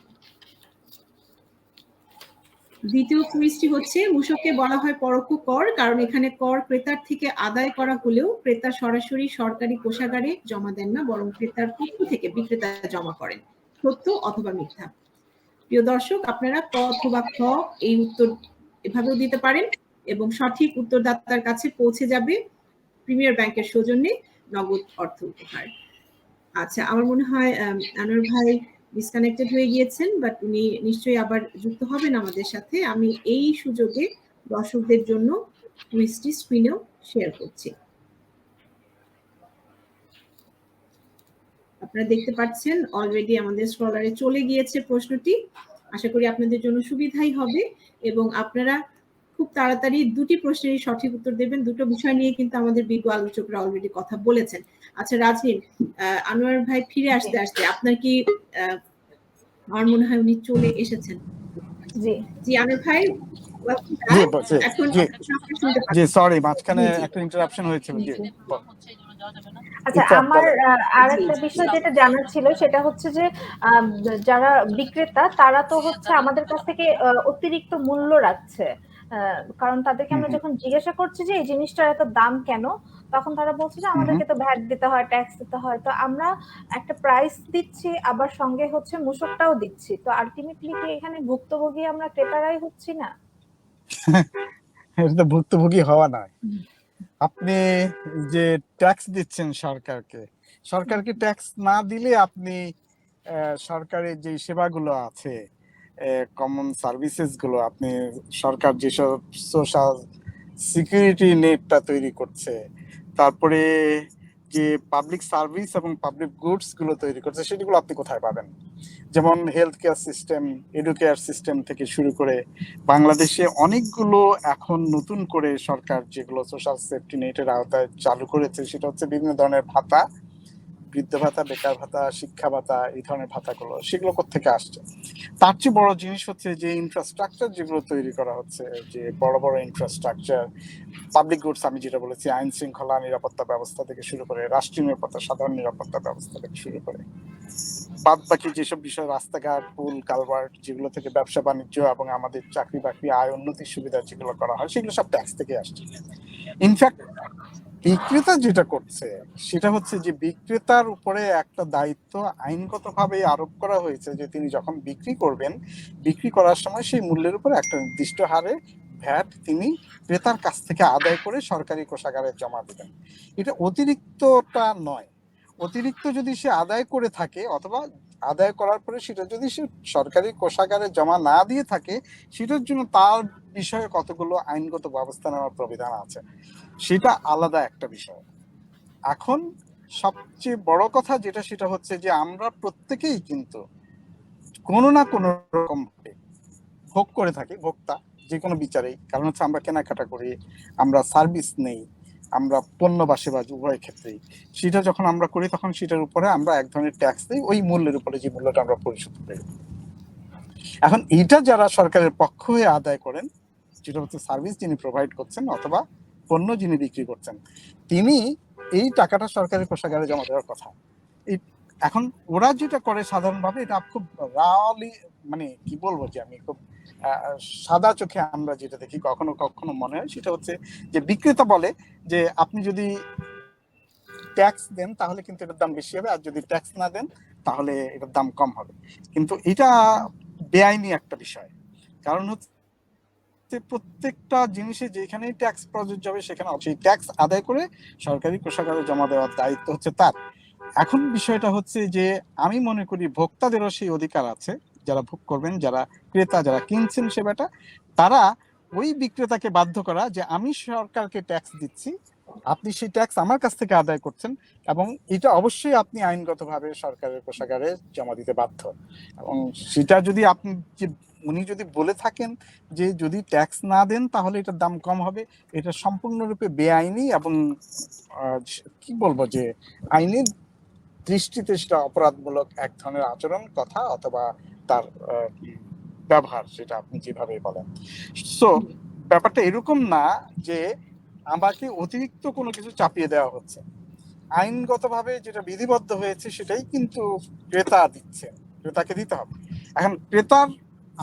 দ্বিতীয় কুইজটি হচ্ছে, মূসককে বলা হয় পরোক্ষ কর কারণ এখানে কর ক্রেতার থেকে আদায় করা হলেও ক্রেতা সরাসরি সরকারি কোষাগারে জমা দেন না, বরং ক্রেতার পক্ষ থেকে বিক্রেতা জমা করেন। সত্য অথবা মিথ্যা? প্রিয় দর্শক, আপনারা ক অথবা খ এই উত্তর এভাবেও দিতে পারেন এবং সঠিক উত্তরদাতার কাছে পৌঁছে যাবে প্রিমিয়ার ব্যাংকের সৌজন্যে নগদ অর্থ উপহার। আচ্ছা, আমার মনে হয় আনোয়ার ভাই ডিসকানেক্টেড হয়ে গিয়েছেন, বাট উনি নিশ্চয়ই আবার যুক্ত হবেন আমাদের সাথে। আমি এই সুযোগে দর্শকদের জন্য কুইজটি স্ক্রিনেও শেয়ার করছি। আপনারা দেখতে পাচ্ছেন অলরেডি আমাদের স্ক্রলারে চলে গিয়েছে প্রশ্নটি। আশা করি আপনাদের জন্য সুবিধাই হবে এবং আপনারা খুব তাড়াতাড়ি দুটি প্রশ্নেরই সঠিক উত্তর দেবেন। দুটো বিষয় নিয়ে কিন্তু আমাদের বিজ্ঞ আলোচকরা অলরেডি কথা বলেছেন। আচ্ছা রাজনীন, আনোয়ার ভাই ফিরে আসতে আপনার কি আমার মনে হয় উনি চলে এসেছেন। জি জি আনোয়ার ভাই, welcome জি back। জি এখন জি আপনারা শুনতে জি পাচ্ছেন। সরি, মাঝখানে জি জি একটা ইন্টারাপশন হয়েছিল। জি জি আচ্ছা, ইফরাত আমার বলেন। জি আরেকটা জি বিষয় যেটা জানার ছিল সেটা হচ্ছে যে যারা বিক্রেতা তারা তো হচ্ছে আমাদের কাছ থেকে অতিরিক্ত মূল্য রাখছে। কারণ তাদেরকে হুম আমরা হুম যখন জিজ্ঞাসা করছি যে এই জিনিসটার এত দাম কেন, তখন তারা বলছে যে হুম হুম। আমাদেরকে তো ভ্যাট দিতে হয়, ট্যাক্স দিতে হয়। তো আমরা একটা প্রাইস দিচ্ছি, আবার সঙ্গে হচ্ছে মূসকটাও দিচ্ছি। তো আলটিমেটলি কি এখানে ভুক্তভোগী আমরা ক্রেতারাই হচ্ছি না? এটা তো ভুক্তভোগী হওয়া নয়। আপনি যে ট্যাক্স দিচ্ছেন সরকারকে, সরকারকে ট্যাক্স না দিলে আপনি সরকারের যে সেবাগুলো আছে, কমন সার্ভিসেস গুলো, আপনি সরকার যেসব সোশ্যাল সিকিউরিটি নেটটা তৈরি করছে, তারপরে যে পাবলিক সার্ভিস এবং পাবলিক গুডস গুলো তৈরি করছে, সেগুলো আপনি কোথায় পাবেন? যেমন health care system, educare system থেকে শুরু করে বাংলাদেশে অনেকগুলো এখন নতুন করে সরকার যেগুলো সোশ্যাল সেফটি নেটের আওতায় চালু করেছে, সেটা হচ্ছে বিভিন্ন ধরনের ভাতা, বৃদ্ধ ভাতা, বেকার ভাতা, শিক্ষা ভাতা, এই ধরনের ভাতাগুলো, সেগুলো কোত্থেকে আসছে? তার চেয়ে বড় জিনিস হচ্ছে যে ইনফ্রাস্ট্রাকচার যেগুলো তৈরি করা হচ্ছে, যে বড় বড় ইনফ্রাস্ট্রাকচার, পাবলিক গুডস, আমি যেটা বলেছি, আইন শৃঙ্খলা, নিরাপত্তা ব্যবস্থা থেকে শুরু করে রাষ্ট্রীয় নিরাপত্তা, সাধারণ নিরাপত্তা ব্যবস্থা থেকে শুরু করে বাদ বাকি যেসব বিষয়, রাস্তাঘাট, পুল, কালভার্ট, যেগুলো থেকে ব্যবসা বাণিজ্য এবং আমাদের চাকরি বাকরি, আয় উন্নতির সুবিধা যেগুলো করা হয়, সেগুলো সব ট্যাক্স থেকে আসছে। ইনফ্যাক্ট বিক্রেতা যেটা করছে সেটা হচ্ছে যে বিক্রেতার উপরে একটা দায়িত্ব আইনগতভাবে আরোপ করা হয়েছে যে তিনি যখন বিক্রি করবেন, বিক্রি করার সময় সেই মূল্যের উপর একটা নির্দিষ্ট হারে ভ্যাট তিনি ক্রেতার কাছ থেকে আদায় করে সরকারি কোষাগারে জমা দেবেন। এটা অতিরিক্তটা নয়। অতিরিক্ত যদি সে আদায় করে থাকে, অথবা আদায় করার পরে সেটা যদি সে সরকারি কোষাগারে জমা না দিয়ে থাকে, সেটার জন্য তার বিষয়ে কতগুলো আইনগত ব্যবস্থা নেওয়ার প্রবিধান আছে, সেটা আলাদা একটা বিষয়। এখন সবচেয়ে বড় কথা যেটা, সেটা হচ্ছে যে আমরা প্রত্যেকেই কিন্তু কোনো না কোনো রকম ভাবে ভোগ করে থাকি, ভোক্তা যে কোনো বিচারেই। কারণ হচ্ছে আমরা কেনাকাটা করি, আমরা সার্ভিস নেই, আমরা পণ্য বা সেবা উভয় ক্ষেত্রেই সেটা যখন আমরা করি, তখন সেটার উপরে আমরা এক ধরনের ট্যাক্স দিই, ওই মূল্যের উপরে যে মূল্যটা আমরা পরিশোধ করি। এখন এইটা যারা সরকারের পক্ষ হয়ে আদায় করেন, যেটা হচ্ছে সার্ভিস যিনি প্রোভাইড করছেন অথবা পণ্য যিনি বিক্রি করছেন, তিনি এই টাকাটা সরকারের কোষাগারে জমা দেওয়ার কথা। এখন ওরা যেটা করে সাধারণভাবে, এটা খুব রালি, মানে কি বলবো, যে আমি খুব সাদা চোখে আমরা যেটা দেখি, কখনো কখনো মনে হয় সেটা হচ্ছে যে বিক্রেতা বলে যে আপনি যদি ট্যাক্স দেন তাহলে কিন্তু এটার দাম বেশি হবে, আর যদি ট্যাক্স না দেন তাহলে এটার দাম কম হবে। কিন্তু এটা বেআইনি একটা বিষয়। কারণ হচ্ছে প্রত্যেকটা জিনিসে যেখানেই ট্যাক্স প্রযোজ্য হবে, সেখানে সেই ট্যাক্স আদায় করে সরকারি কোষাগারে জমা দেওয়ার দায়িত্ব হচ্ছে তার। এখন বিষয়টা হচ্ছে যে আমি মনে করি ভোক্তাদেরও সেই অধিকার আছে, যারা ভোগ করবেন, যারা ক্রেতা, যারা কিনছেন সেবাটা, তারা ওই বিক্রেতাকে বাধ্য করা যে আমি সরকারকে ট্যাক্স দিচ্ছি, আপনি সেই ট্যাক্স আমার কাছ থেকে আদায় করছেন, এবং এটা অবশ্যই আপনি আইনগতভাবে সরকারের কোষাগারে জমা দিতে বাধ্য। এবং সেটা যদি আপনি উনি যদি বলে থাকেন যে যদি ট্যাক্স না দেন তাহলে এটার দাম কম হবে, এটা সম্পূর্ণরূপে বেআইনি এবং কি বলবো, যে আইনের দৃষ্টিতে সেটা অপরাধমূলক এক ধরনের আচরণ, কথা অথবা তার ব্যবহার, সেটা আপনি যেভাবে বলেন। সো ব্যাপারটা এরকম না যে আমাকে অতিরিক্ত কোনো কিছু চাপিয়ে দেওয়া হচ্ছে। আইনগতভাবে যেটা বিধিবদ্ধ হয়েছে সেটাই কিন্তু ক্রেতা দিচ্ছে, ক্রেতাকে দিতে হবে। এখন ক্রেতার,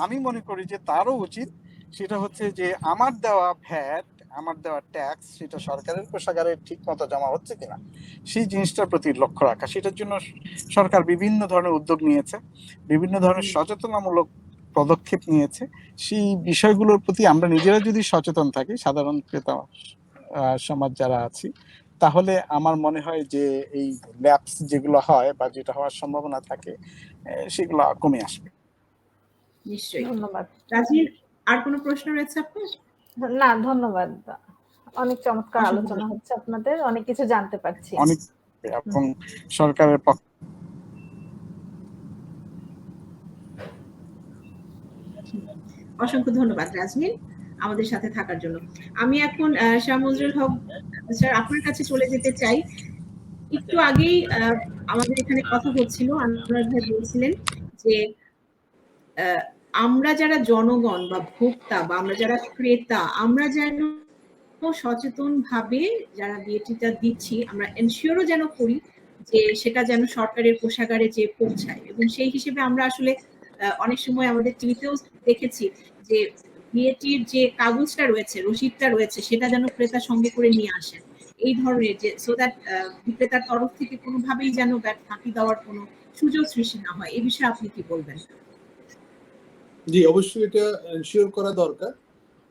আমি মনে করি যে তারও উচিত সেটা হচ্ছে যে আমার দেওয়া ভ্যাট, আমার দেওয়া ট্যাক্স, সেটা সরকারের কোষাগারে ঠিক মতো জমা হচ্ছে কিনা সেই জিনিসটার প্রতি লক্ষ্য রাখা। সেটার জন্য সরকার বিভিন্ন ধরনের উদ্যোগ নিয়েছে, বিভিন্ন ধরনের সচেতনামূলক পদক্ষেপ নিয়েছে। সেই বিষয়গুলোর প্রতি আমরা নিজেরা যদি সচেতন থাকি, সাধারণ ক্রেতা সমাজ যারা আছি, তাহলে আমার মনে হয় যে এই ল্যাপস যেগুলো হয় বা যেটা হওয়ার সম্ভাবনা থাকে, সেগুলো কমে আসবে। নিশ্চয়ই। ধন্যবাদ। রাজনীর আর কোনো প্রশ্ন রয়েছে আপনার? না, ধন্যবাদ। অনেক চমৎকার অসংখ্য আলোচনা হচ্ছে আপনাদের, অনেক কিছু জানতে পারছি। অনেক, এবং সরকারের পক্ষ অসংখ্য ধন্যবাদ রাজনীর আমাদের সাথে থাকার জন্য। আমি এখন শাহ মঞ্জুরুল হক স্যার আপনার কাছে চলে যেতে চাই। একটু আগেই আমাদের এখানে কথা হচ্ছিল, আনোয়ার ভাই বলছিলেন যে আমরা যারা জনগণ বা ভোক্তা বা আমরা যারা ক্রেতা আমরা যেন সচেতনভাবে যারা বিএটিটা দিচ্ছি আমরা এনশিওরও যেন করি যে সেটা যেন সরকারের কোষাগারে যে পৌঁছায়, এবং সেই হিসেবে আমরা আসলে অনেক সময় আমাদের টিভিতেও দেখেছি যে বিএটির যে কাগজটা রয়েছে, রসিদটা রয়েছে, সেটা যেন ক্রেতা সঙ্গে করে নিয়ে আসেন, এই ধরনের, যে সো দ্যাট বিক্রেতার তরফ থেকে কোনোভাবেই যেন ব্যাট ফাঁকি দেওয়ার কোনো সুযোগ সৃষ্টি না হয়। এই বিষয়ে আপনি কি বলবেন? জি, অবশ্যই এটা এনশিওর করা দরকার,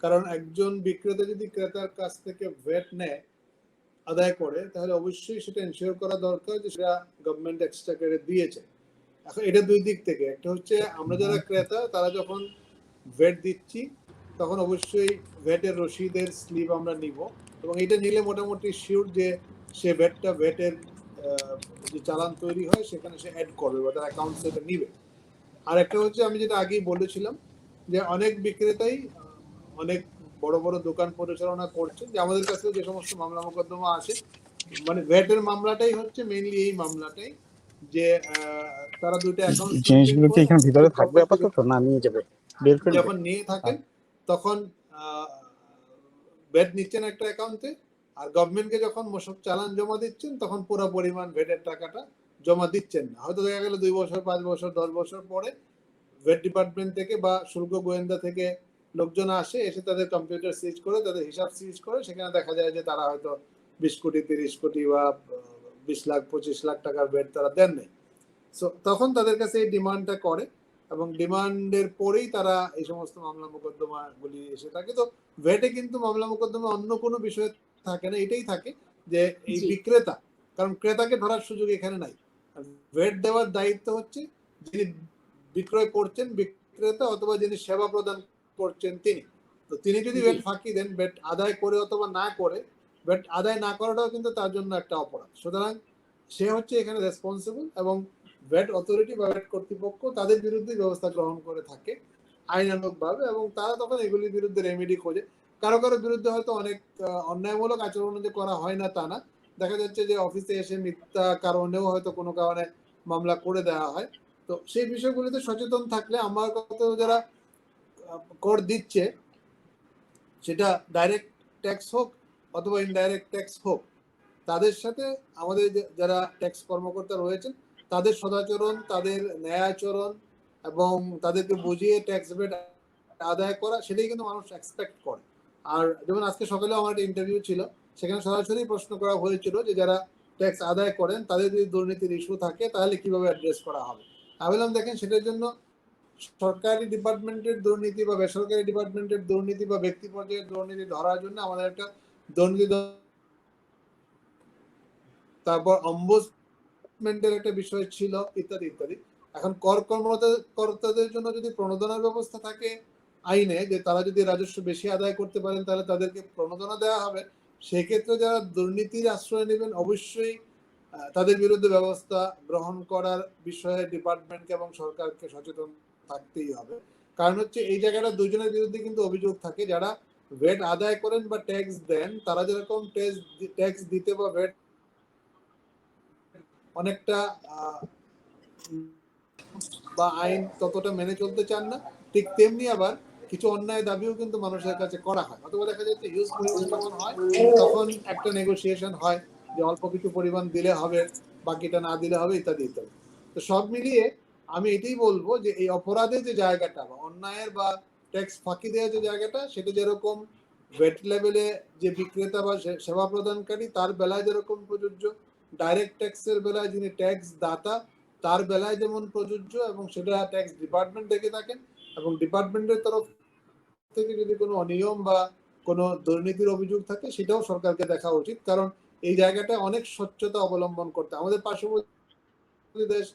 কারণ একজন বিক্রেতা যদি ক্রেতার কাছ থেকে ভ্যাট নেয়, আদায় করে, তাহলে অবশ্যই সেটা এনশিওর করা দরকার যে সেটা গভর্নমেন্ট এক্সট্রাকারে দিয়েছে। এখন এটা দুই দিক থেকে, একটা হচ্ছে আমরা যারা ক্রেতা তারা যখন ভ্যাট দিচ্ছি তখন অবশ্যই ভ্যাটের রসিদের স্লিপ আমরা নিব, এবং এটা নিলে মোটামুটি শিওর যে সে ভ্যাটের যে চালান তৈরি হয় সেখানে সে অ্যাড করবে বা তার অ্যাকাউন্ট সেটা নিবে। আর একটা হচ্ছে আমি যেটা আগেই বলেছিলাম যে অনেক বিক্রেতাই অনেক বড় বড় দোকান পরিচালনা করছেন, যে আমাদের কাছে যে সমস্ত মামলা মোকদ্দমা আসে, মানে ভ্যাটের মামলাটাই হচ্ছে মেইনলি এই মামলাটাই, যে তারা দুইটা অ্যাকাউন্ট জিনিসগুলো কি এখানে ভিতরে থাকবে আপাতত না নিয়ে যাবে বের করে যখন নিয়ে থাকেন তখন ভ্যাট নিচ্ছেন একটা অ্যাকাউন্টে, আর গভর্নমেন্টকে যখন মোশক চালান জমা দিচ্ছেন তখন পুরো পরিমাণ ভ্যাটের টাকাটা জমা দিচ্ছেন না। হয়তো দেখা গেল 2 বছর 5 বছর 10 বছর পরে ভ্যাট ডিপার্টমেন্ট থেকে বা শুল্ক গোয়েন্দা থেকে লোকজন আসে, এসে তাদের কম্পিউটার সিজ করে তাদের হিসাব সিজ করে, সেখানে দেখা যায় যে তারা হয়তো 20 কোটি 30 কোটি বা 20 লাখ 25 লাখ টাকার ভ্যাট তারা দেন নাই। সো তখন তাদের কাছে এই ডিমান্ডটা করে, এবং ডিমান্ডের পরেই তারা এই সমস্ত মামলা মোকদ্দমাগুলি এসে থাকে। তো ভ্যাটে কিন্তু মামলা মোকদ্দমা অন্য কোনো বিষয় থাকে না, এটাই থাকে যে এই বিক্রেতা, কারণ ক্রেতাকে ধরার সুযোগ এখানে নাই। ভ্যাট দেওয়ার দায়িত্ব হচ্ছে যিনি বিক্রয় করছেন বিক্রেতা, অথবা যিনি সেবা প্রদান করছেন তিনি। তো তিনি যদি ভ্যাট ফাঁকি দেন, ভ্যাট আদায় করে অথবা না করে, ভ্যাট আদায় না করাটাও কিন্তু তার জন্য একটা অপরাধ। সুতরাং সে হচ্ছে এখানে রেসপন্সিবল, এবং ভ্যাট অথরিটি বা ভ্যাট কর্তৃপক্ষ তাদের বিরুদ্ধে ব্যবস্থা গ্রহণ করে থাকে আইনানুগভাবে, এবং তারা তখন এগুলির বিরুদ্ধে রেমেডি খোঁজে। কারো কারো বিরুদ্ধে হয়তো অনেক অন্যায়মূলক আচরণ যে করা হয় না তা না, দেখা যাচ্ছে যে অফিসে এসে মিথ্যা কারণেও হয়তো কোনো কারণে মামলা করে দেওয়া হয়। তো সেই বিষয়গুলিতে সচেতন থাকলে আমার কথা যারা কর দিচ্ছে, সেটা ডাইরেক্ট ট্যাক্স হোক অথবা ইনডাইরেক্ট ট্যাক্স হোক, তাদের সাথে আমাদের যারা ট্যাক্স কর্মকর্তা রয়েছেন তাদের সদাচরণ, তাদের ন্যায়াচরণ এবং তাদেরকে বুঝিয়ে ট্যাক্স ভ্যাট আদায় করা, সেটাই কিন্তু মানুষ এক্সপেক্ট করে। আর যেমন আজকে সকালে আমার একটা ইন্টারভিউ ছিল, সেখানে সরাসরি প্রশ্ন করা হয়েছিল যে যারা ট্যাক্স আদায় করেন তাদের যদি দুর্নীতির ইস্যু থাকে তাহলে কিভাবে অ্যাড্রেস করা হবে। আমি বললাম দেখেন, সেটার জন্য সরকারি ডিপার্টমেন্টের দুর্নীতি বা বেসরকারি ডিপার্টমেন্টের দুর্নীতি বা ব্যক্তি পর্যায়ের দুর্নীতি ধরার জন্য আমাদের একটা দুর্নীতি, তারপর অম্বুডসম্যানের একটা বিষয় ছিল, ইত্যাদি ইত্যাদি। এখন কর্মকর্তাদের জন্য যদি প্রণোদনার ব্যবস্থা থাকে আইনে, যে তারা যদি রাজস্ব বেশি আদায় করতে পারেন তাহলে তাদেরকে প্রণোদনা দেওয়া হবে, সেক্ষেত্রে যারা দুর্নীতির আশ্রয় নেবেন অবশ্যই তাদের বিরুদ্ধে ব্যবস্থা গ্রহণ করার বিষয়ে ডিপার্টমেন্টকে এবং সরকারকে সচেতন থাকতেই হবে। কারণ হচ্ছে এই জায়গাটা দুজনের বিরুদ্ধে কিন্তু অভিযোগ থাকে, যারা ভ্যাট আদায় করেন বা ট্যাক্স দেন, তারা যেরকম ট্যাক্স দিতে বা ভ্যাট অনেকটা বা আইন ততটা মেনে চলতে চান না, ঠিক তেমনি আবার কিছু অন্যায় দাবিও কিন্তু মানুষের কাছে করা হয়। অথবা দেখা যাচ্ছে হিউজ পরিমাণ যখন হয় তখন একটা নেগোসিয়েশন হয় যে অল্প কিছু পরিমাণ দিলে হবে, বাকিটা না দিলে হবে, ইত্যাদি ইত্যাদি। তো সব মিলিয়ে আমি এটাই বলবো যে এই অপরাধের যে জায়গাটা বা অন্যায়ের বা ট্যাক্স ফাঁকি দেওয়ার যে জায়গাটা, সেটা যেরকম ভ্যাট লেভেলে যে বিক্রেতা বা সেবা প্রদানকারী তার বেলায় যেরকম প্রযোজ্য, ডাইরেক্ট ট্যাক্সের বেলায় যিনি ট্যাক্স দাতা তার বেলায় যেমন প্রযোজ্য, এবং সেটা ট্যাক্স ডিপার্টমেন্ট দেখে থাকেন, এবং ডিপার্টমেন্টের তরফ থেকে যদি কোনো অনিয়ম বা কোনো দুর্নীতির অভিযোগ থাকে সেটাও সরকারকে দেখা উচিত। কারণ এই জায়গাটা অনেক স্বচ্ছতা অবলম্বন করতে, আমাদের পার্শ্ববর্তী দেশ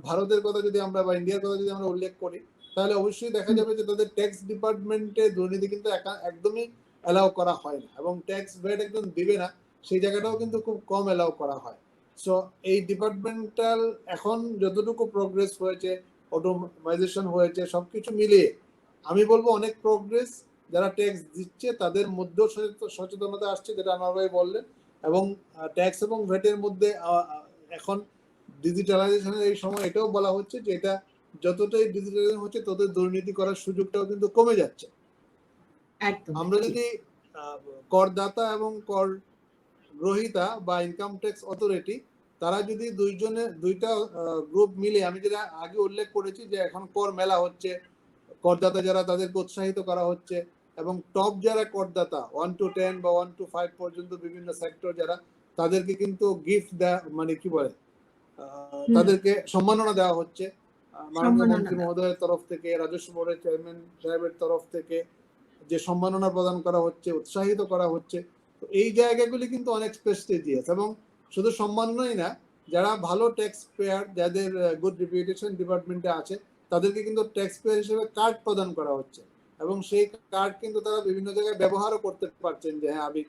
ভারতের কথা যদি আমরা বা ইন্ডিয়ার কথা যদি আমরা উল্লেখ করি, তাহলে অবশ্যই দেখা যাবে যে তাদের ট্যাক্স ডিপার্টমেন্টে দুর্নীতি কিন্তু একদমই অ্যালাউ করা হয় না, এবং ট্যাক্স ভ্যাট একদম দিবে না সেই জায়গাটাও কিন্তু খুব কম অ্যালাউ করা হয়। সো এই ডিপার্টমেন্টাল এখন যতটুকু প্রোগ্রেস হয়েছে, অটোমাইজেশন হয়েছে, সবকিছু মিলিয়ে আমি বলবো অনেক প্রোগ্রেস। যারা ট্যাক্স দিচ্ছে তাদের মধ্যেও সচেতনতা আসছে, যেটা আনোয়ার ভাই বললেন, এবং ট্যাক্স এবং ভ্যাটের মধ্যে এখন ডিজিটালাইজেশনের এই সময় এটাও বলা হচ্ছে যে এটা যতটাই ডিজিটালাইজেশন হচ্ছে ততই দুর্নীতি করার সুযোগটাও কিন্তু কমে যাচ্ছে। একদম আমরা ঠিক। যদি করদাতা এবং কর গ্রহীতা বা ইনকাম ট্যাক্স অথরিটি তারা যদি দুইটা গ্রুপ মিলে, আমি যেটা আগে উল্লেখ করেছি যে এখন কর মেলা হচ্ছে, করদাতা যারা তাদেরকে উৎসাহিত করা হচ্ছে, এবং টপ যারা করদাতা 1 to 10 বা 1 to 5 পর্যন্ত বিভিন্ন সেক্টর যারা, তাদেরকে কিন্তু গিফট দেওয়া, মানে কি বলে, তাদেরকে সম্মাননা দেওয়া হচ্ছে মাননীয় মন্ত্রী মহোদয়ের তরফ থেকে, রাজস্ব বোর্ডের চেয়ারম্যান সাহেবের তরফ থেকে যে সম্মাননা প্রদান করা হচ্ছে, উৎসাহিত করা হচ্ছে। তো এই জায়গাগুলি কিন্তু অনেক প্রেস্টিজিয়াস, এবং শুধু সম্মাননাই না, যারা ভালো ট্যাক্স পেয়ার, যাদের গুড রিপিউটেশন ডিপার্টমেন্টে আছে, তাদেরকে কিন্তু ট্যাক্স পেয়ার হিসেবে কার্ড প্রদান করা হচ্ছে, এবং সেই কার্ড কিন্তু তারা বিভিন্ন জায়গায় ব্যবহারও করতে পারছেন যে হ্যাঁ আমি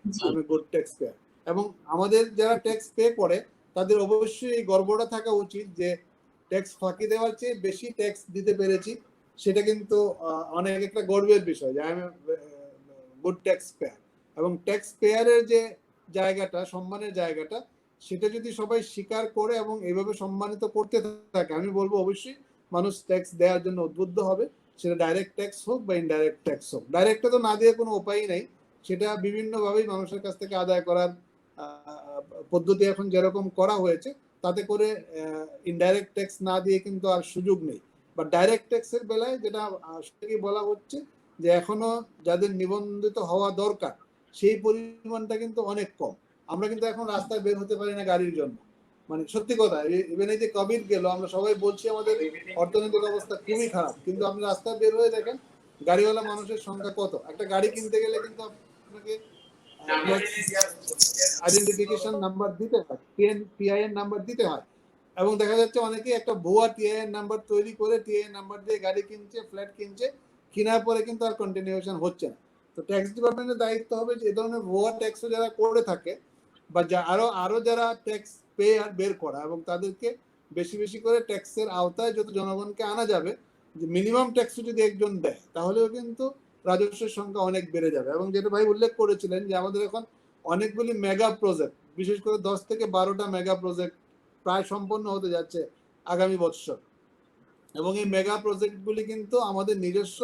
গুড ট্যাক্স পেয়ার। এবং আমাদের যারা ট্যাক্স পে করে তাদের অবশ্যই এই গর্বটা থাকা উচিত যে ট্যাক্স ফাঁকি দেওয়ার চেয়ে বেশি ট্যাক্স দিতে পেরেছি, সেটা কিন্তু অনেক একটা গর্বের বিষয় যে I am good tax payer. এবং ট্যাক্স পেয়ারের যে জায়গাটা, সম্মানের জায়গাটা, সেটা যদি সবাই স্বীকার করে এবং এইভাবে সম্মানিত করতে থাকে, আমি বলবো অবশ্যই মানুষ ট্যাক্স দেওয়ার জন্য উদ্বুদ্ধ হবে, সেটা ডাইরেক্ট ট্যাক্স হোক বা ইনডাইরেক্ট ট্যাক্স হোক। ডাইরেক্টটা তো না দিয়ে কোনো উপায়ই নেই, সেটা বিভিন্নভাবেই মানুষের কাছ থেকে আদায় করার পদ্ধতি এখন যেরকম করা হয়েছে, তাতে করে ইনডাইরেক্ট ট্যাক্স না দিয়ে কিন্তু আর সুযোগ নেই। বা ডাইরেক্ট ট্যাক্সের বেলায় যেটা বলা হচ্ছে যে এখনো যাদের নিবন্ধিত হওয়া দরকার সেই পরিমাণটা কিন্তু অনেক কম। আমরা কিন্তু এখন রাস্তায় বের হতে পারি না গাড়ির জন্য, মানে সত্যি কথা। ইভেন এই যে কোভিড গেল, আমরা সবাই বলছি আমাদের অর্থনৈতিক অবস্থা খুবই খারাপ, কিন্তু আপনি রাস্তায় বের হয়ে দেখেন গাড়িওয়ালা মানুষের সংখ্যা কত। একটা গাড়ি কিনতে গেলে কিন্তু আপনাকে আইডেন্টিফিকেশন নাম্বার দিতে হয়, টিআইএন নাম্বার দিতে হয়, এবং দেখা যাচ্ছে অনেকেই একটা ভুয়া টিআইএন নাম্বার তৈরি করে টিআইএন নাম্বার দিয়ে গাড়ি কিনছে, ফ্ল্যাট কিনছে, কেনার পরে কিন্তু আর কন্টিনিউশন হচ্ছে না। তো ট্যাক্স ডিপার্টমেন্টের দায়িত্ব হবে যে এই ধরনের ভুয়া ট্যাক্সও যারা করে থাকে বা আরো যারা ট্যাক্স পে আর বের করা, এবং তাদেরকে বেশি বেশি করে ট্যাক্সের আওতায় যত জনগণকে আনা যাবে, যে মিনিমাম ট্যাক্সও যদি একজন দেয় তাহলেও কিন্তু রাজস্বের সংখ্যা অনেক বেড়ে যাবে। এবং যেটা ভাই উল্লেখ করেছিলেন যে আমাদের এখন অনেকগুলি মেগা প্রজেক্ট, বিশেষ করে 10 থেকে 12টা মেগা প্রজেক্ট প্রায় সম্পন্ন হতে যাচ্ছে আগামী বছর, এবং এই মেগা প্রজেক্টগুলি কিন্তু আমাদের নিজস্ব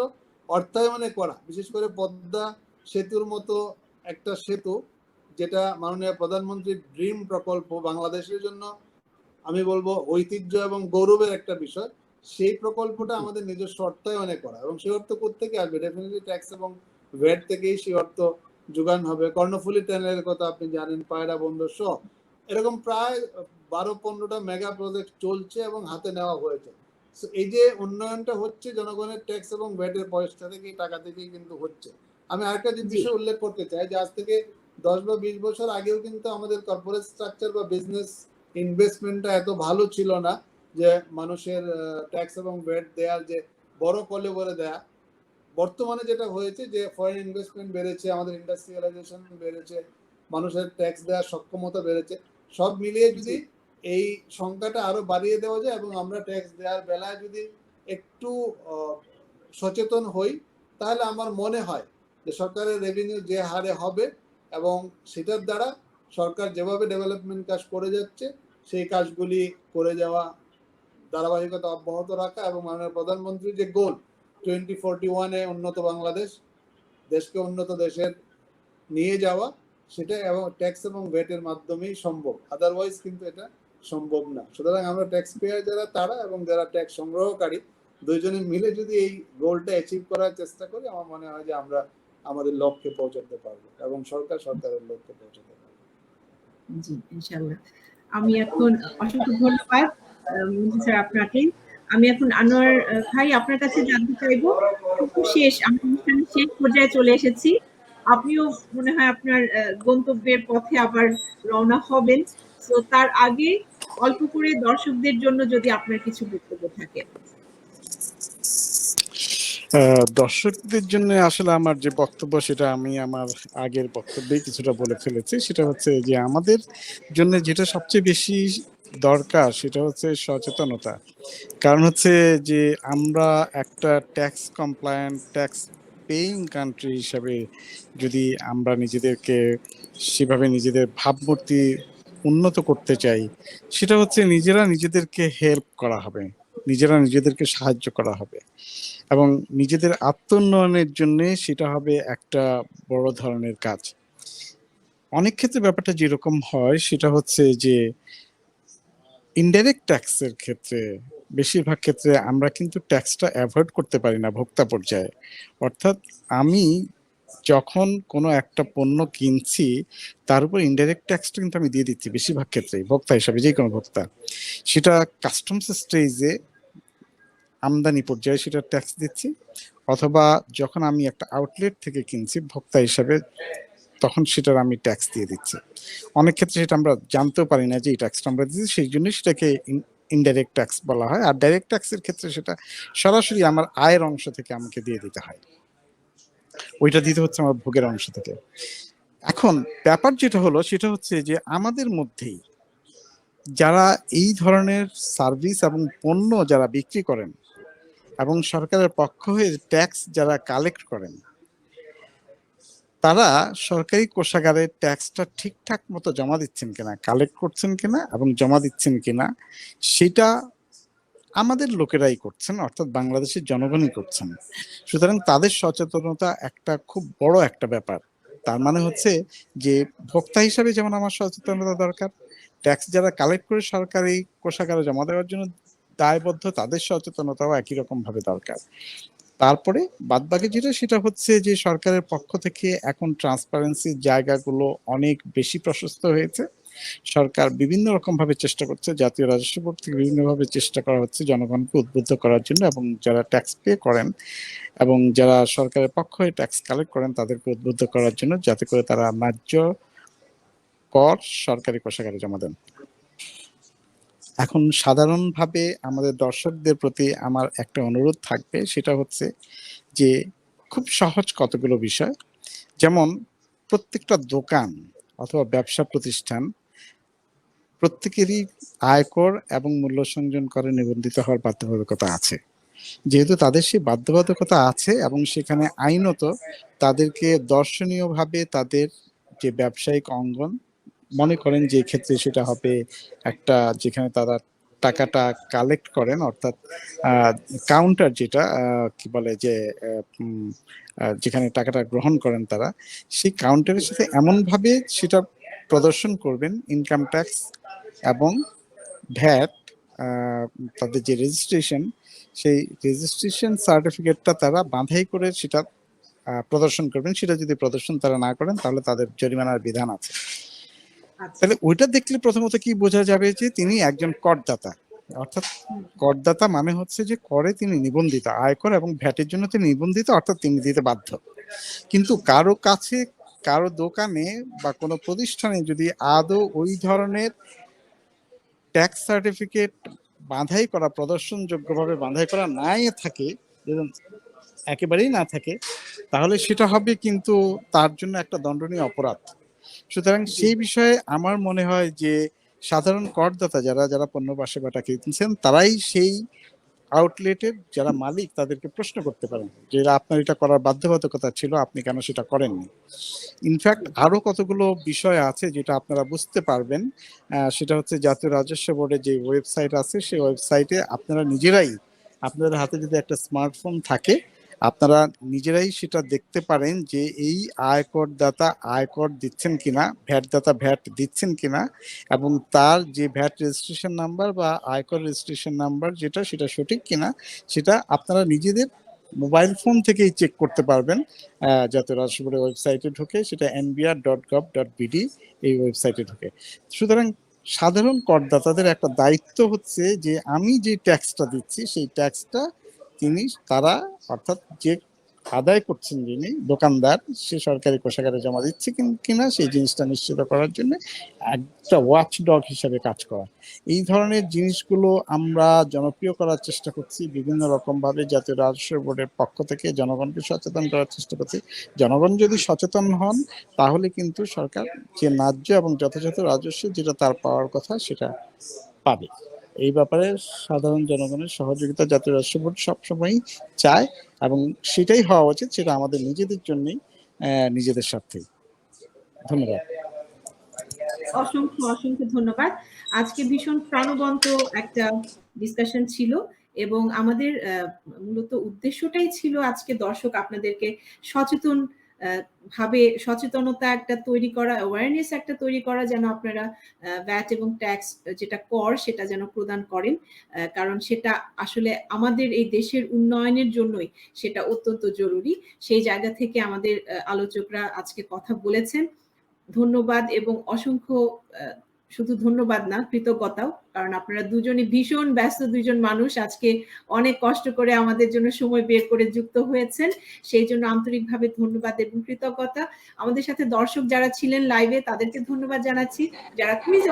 অর্থায়নে করা। বিশেষ করে পদ্মা সেতুর মতো একটা সেতু, যেটা মাননীয় প্রধানমন্ত্রীর ড্রিম প্রকল্প, বাংলাদেশের জন্য আমি বলবো ঐতিহ্য এবং গৌরবের একটা বিষয়, সেই প্রকল্পটা আমাদের নিজস্ব অর্থায়নে করা, এবং সেই অর্থ কোত্থেকে আসবে? ডেফিনেটলি ট্যাক্স এবং ভ্যাট থেকেই সেই অর্থ যোগান হবে। কর্ণফুলী টানেলের কথা আপনি জানেন, পায়রা বন্দর সহ এরকম প্রায় 12-15টা মেগা প্রজেক্ট চলছে এবং হাতে নেওয়া হয়েছে। এই যে উন্নয়নটা হচ্ছে জনগণের ট্যাক্স এবং ভ্যাটের পয়সা থেকে, টাকা থেকেই কিন্তু হচ্ছে। আমি আরেকটা বিষয় উল্লেখ করতে চাই যে আজ থেকে 10 বা 20 বছর আগেও কিন্তু আমাদের কর্পোরেট স্ট্রাকচার বা বিজনেস ইনভেস্টমেন্টটা এত ভালো ছিল না যে মানুষের ট্যাক্স এবং ভ্যাট দেওয়ার যে বড় কলে করে দেয়া। বর্তমানে যেটা হয়েছে যে ফরেন ইনভেস্টমেন্ট বেড়েছে, আমাদের ইন্ডাস্ট্রিয়ালাইজেশন বেড়েছে, মানুষের ট্যাক্স দেওয়ার সক্ষমতা বেড়েছে, সব মিলিয়ে যদি এই সংখ্যাটা আরো বাড়িয়ে দেওয়া যায় এবং আমরা ট্যাক্স দেওয়ার বেলায় যদি একটু সচেতন হই, তাহলে আমার মনে হয় যে সরকারের রেভিনিউ যে হারে হবে, এবং সেটার দ্বারা সরকার যেভাবে ডেভেলপমেন্ট কাজ করে যাচ্ছে সেই কাজগুলি করে যাওয়া, ধারাবাহিকতা অব্যাহত রাখা, এবং মাননীয় প্রধানমন্ত্রীর যে গোল 2041-এ উন্নত বাংলাদেশ, দেশকে উন্নত দেশের নিয়ে যাওয়া, সেটা এবং ট্যাক্স এবং ভ্যাটের মাধ্যমেই সম্ভব, আদারওয়াইজ কিন্তু এটা সম্ভব না। সুতরাং আমরা ট্যাক্স পেয়ার যারা তারা এবং যারা ট্যাক্স সংগ্রহকারী, দুইজনে মিলে যদি এই গোলটা অ্যাচিভ করার চেষ্টা করি, আমার মনে হয় যে আমরা আমাদের লক্ষ্যে পৌঁছাতে পারবো এবং সরকারের লক্ষ্যে পৌঁছাতে পারবো। জি, ইনশাআল্লাহ। আমি এখন অসংখ্য ধন্যবাদ স্যার আপনাকে। আমি এখন আনোয়ার ভাই আপনার কাছে জানতে চাইবো, শেষ, আমরা অনুষ্ঠানের শেষ পর্যায়ে চলে এসেছি। আপনিও মনে হয় আপনার গন্তব্যের পথে আবার রওনা হবেন। তো তার আগে অল্প করে দর্শকদের জন্য যদি আপনার কিছু বক্তব্য থাকে। দর্শকদের জন্য আসলে আমার যে বক্তব্য, সেটা আমি আমার আগের বক্তব্যে কিছুটা বলে ফেলেছি। সেটা হচ্ছে যে আমাদের জন্য যেটা সবচেয়ে বেশি দরকার সেটা হচ্ছে সচেতনতা। কারণ হচ্ছে যে আমরা একটা tax compliant, tax paying country হিসাবে যদি আমরা নিজেদেরকে সেভাবে নিজেদের ভাবমূর্তি উন্নত করতে চাই, সেটা হচ্ছে নিজেরা নিজেদেরকে হেল্প করা হবে। নিজেরা নিজেদেরকে সাহায্য করা হবে এবং নিজেদের আত্মোন্নয়নের জন্য সেটা হবে একটা বড় ধরনের কাজ। অনেক ক্ষেত্রে ব্যাপারটা যেরকম হয় সেটা হচ্ছে যে ইনডাইরেক্ট ট্যাক্সের ক্ষেত্রে বেশিরভাগ ক্ষেত্রে আমরা কিন্তু ট্যাক্সটা অ্যাভয়েড করতে পারি না ভোক্তা পর্যায়ে। অর্থাৎ আমি যখন কোনো একটা পণ্য কিনছি তার উপর ইনডাইরেক্ট ট্যাক্সটা কিন্তু আমি দিয়ে দিচ্ছি বেশিরভাগ ক্ষেত্রেই ভোক্তা হিসাবে, যে কোনো ভোক্তা। সেটা কাস্টমস স্টেজে আমদানি পর্যায়ে সেটা ট্যাক্স দিচ্ছি, অথবা যখন আমি একটা আউটলেট থেকে কিনছি ভোক্তা হিসাবে তখন সেটার আমি ট্যাক্স দিয়ে দিচ্ছি। অনেক ক্ষেত্রে সেটা আমরা জানতেও পারি না যে এই ট্যাক্সটা আমরা দিচ্ছি, সেই জন্য সেটাকে ইনডাইরেক্ট ট্যাক্স বলা হয়। আর ডাইরেক্ট ট্যাক্সের ক্ষেত্রে সেটা সরাসরি আমার আয়ের অংশ থেকে আমাকে দিয়ে দিতে হয়, ওইটা দিতে হচ্ছে আমার ভোগের অংশ থেকে। এখন ব্যাপার যেটা হলো সেটা হচ্ছে যে আমাদের মধ্যেই যারা এই ধরনের সার্ভিস এবং পণ্য যারা বিক্রি করেন এবং সরকারের পক্ষ হয়ে ট্যাক্স যারা কালেক্ট করেন, তারা সরকারি কোষাগারে ট্যাক্সটা ঠিকঠাক মতো জমা দিচ্ছেন কিনা, কালেক্ট করছেন কিনা এবং জমা দিচ্ছেন কিনা, সেটা আমাদের লোকেরাই করছেন, অর্থাৎ বাংলাদেশের জনগণই করছেন। সুতরাং তাদের সচেতনতা একটা খুব বড় একটা ব্যাপার। তার মানে হচ্ছে যে ভোক্তা হিসাবে যেমন আমার সচেতনতা দরকার, ট্যাক্স যারা কালেক্ট করে সরকারি কোষাগারে জমা দেওয়ার জন্য দায়বদ্ধ, তাদের সচেতনতাও একই রকম ভাবে দরকার। তারপরে বাদবাকি যেটা সেটা হচ্ছে যে সরকারের পক্ষ থেকে এখন ট্রান্সপারেন্সির জায়গাগুলো অনেক বেশি প্রশস্ত হয়েছে। সরকার বিভিন্ন রকম ভাবে চেষ্টা করছে, জাতীয় রাজস্ব বোর্ড থেকে বিভিন্ন ভাবে চেষ্টা করা হচ্ছে জনগণকে উদ্বুদ্ধ করার জন্য, এবং যারা ট্যাক্স পে করেন এবং যারা সরকারের পক্ষ হয়ে ট্যাক্স কালেক্ট করেন তাদেরকে উদ্বুদ্ধ করার জন্য, যাতে করে তারা ন্যায্য কর সরকারি কোষাগারে জমা দেন। এখন সাধারণভাবে আমাদের দর্শকদের প্রতি আমার একটা অনুরোধ থাকবে, সেটা হচ্ছে যে খুব সহজ কতগুলো বিষয়, যেমন প্রত্যেকটা দোকান অথবা ব্যবসা প্রতিষ্ঠান প্রত্যেকেরই আয়কর এবং মূল্য সংযোজন করে নিবন্ধিত হওয়ার বাধ্যবাধকতা আছে। যেহেতু তাদের সেই বাধ্যবাধকতা আছে এবং সেখানে আইনত তাদেরকে দর্শনীয়ভাবে তাদের যে ব্যবসায়িক অঙ্গন মনে করেন যে ক্ষেত্রে সেটা হবে একটা যেখানে তারা টাকাটা কালেক্ট করেন, অর্থাৎ কাউন্টার যেটা কি বলে যে যেখানে টাকাটা গ্রহণ করেন তারা, সেই কাউন্টারের সাথে এমনভাবে সেটা প্রদর্শন করবেন ইনকাম ট্যাক্স এবং ভ্যাট, তাদের যে রেজিস্ট্রেশন, সেই রেজিস্ট্রেশন সার্টিফিকেটটা তারা বাঁধাই করে সেটা প্রদর্শন করবেন। সেটা যদি প্রদর্শন তারা না করেন তাহলে তাদের জরিমানার বিধান আছে। তাহলে ওইটা দেখলে প্রথমত কি বোঝা যাবে যে তিনি একজন করদাতা, অর্থাৎ করদাতা মানে হচ্ছে যে করে তিনি নিবন্ধিত, আয়কর এবং ভ্যাটের জন্য তিনি নিবন্ধিত, অর্থাৎ তিনি দিতে বাধ্য। কিন্তু কারো কাছে কারো দোকানে বা কোনো প্রতিষ্ঠানে যদি আদৌ ওই ধরনের ট্যাক্স সার্টিফিকেট বাঁধাই করা, প্রদর্শনযোগ্যভাবে বাঁধাই করা নাই থাকে, একেবারেই না থাকে, তাহলে সেটা হবে কিন্তু তার জন্য একটা দণ্ডনীয় অপরাধ। সুতরাং সেই বিষয়ে আমার মনে হয় যে সাধারণ করদাতা যারা যারা পণ্য পাশে বাটা কিনছেন তারাই সেই আউটলেটের যারা মালিক তাদেরকে প্রশ্ন করতে পারেন যে আপনার এটা করার বাধ্যবাধকতা ছিল, আপনি কেন সেটা করেননি। ইনফ্যাক্ট আরো কতগুলো বিষয় আছে যেটা আপনারা বুঝতে পারবেন, সেটা হচ্ছে জাতীয় রাজস্ব বোর্ডের যে ওয়েবসাইট আছে সেই ওয়েবসাইটে আপনারা নিজেরাই, আপনাদের হাতে যদি একটা স্মার্টফোন থাকে আপনারা নিজেরাই সেটা দেখতে পারেন যে এই আয়করদাতা আয়কর দিচ্ছেন কিনা, ভ্যাট দাতা ভ্যাট দিচ্ছেন কিনা, এবং তার যে ভ্যাট রেজিস্ট্রেশন নাম্বার বা আয়কর রেজিস্ট্রেশন নাম্বার যেটা সেটা সঠিক কিনা সেটা আপনারা নিজেদের মোবাইল ফোন থেকেই চেক করতে পারবেন। জাতীয় রাজস্ব বোর্ডের ওয়েবসাইটে ঢুকে, সেটা nbr.gov.bd এই ওয়েবসাইটে ঢুকে। সুতরাং সাধারণ করদাতাদের একটা দায়িত্ব হচ্ছে যে আমি যে ট্যাক্সটা দিচ্ছি সেই ট্যাক্সটা তারা অর্থাৎ যে আদায় করছেন যিনি দোকানদার সে সরকারি কোষাগারে জমা দিচ্ছে কিনা সেই জিনিসটা নিশ্চিত করার জন্য একটা ওয়াচডগ হিসাবে কাজ করা। এই ধরনের জিনিসগুলো আমরা জনপ্রিয় করার চেষ্টা করছি বিভিন্ন রকম ভাবে, জাতীয় রাজস্ব বোর্ডের পক্ষ থেকে জনগণকে সচেতন করার চেষ্টা করছি। জনগণ যদি সচেতন হন তাহলে কিন্তু সরকার যে ন্যায্য এবং যথাযথ রাজস্ব যেটা তার পাওয়ার কথা সেটা পাবে। এই ব্যাপারে সাধারণ জনগণের সহযোগিতা জাতীয় রাজস্ব বোর্ড সবসময়ই চায় এবং সেটাই হওয়া উচিত, সেটা আমাদের নিজেদের জন্যই, নিজেদের স্বার্থেই। ধন্যবাদ। অসংখ্য অসংখ্য ধন্যবাদ। আজকে ভীষণ প্রাণবন্ত একটা ডিসকাশন ছিল এবং আমাদের মূলত উদ্দেশ্যটাই ছিল আজকে দর্শক আপনাদেরকে সচেতন ভাবে সচেতনতা একটা তৈরি করা, অ্যাওয়ারনেস একটা তৈরি করা, যেন আপনারা ভ্যাট এবং ট্যাক্স যেটা কর সেটা যেন প্রদান করেন, কারণ সেটা আসলে আমাদের এই দেশের উন্নয়নের জন্যই সেটা অত্যন্ত জরুরি। সেই জায়গা থেকে আমাদের আলোচকরা আজকে কথা বলেছেন। ধন্যবাদ এবং অসংখ্য শুধু ধন্যবাদ না, কৃতজ্ঞতাও, কারণ আপনারা দুজনই ভীষণ ব্যস্ত দুইজন মানুষ, আজকে অনেক কষ্ট করে আমাদের জন্য সময় বের করে যুক্ত হয়েছেন, সেই জন্য আন্তরিকভাবে ধন্যবাদ এবং কৃতজ্ঞতা। আমাদের সাথে দর্শক যারা ছিলেন লাইভে তাদেরকে ধন্যবাদ জানাচ্ছি, যারা কুইজে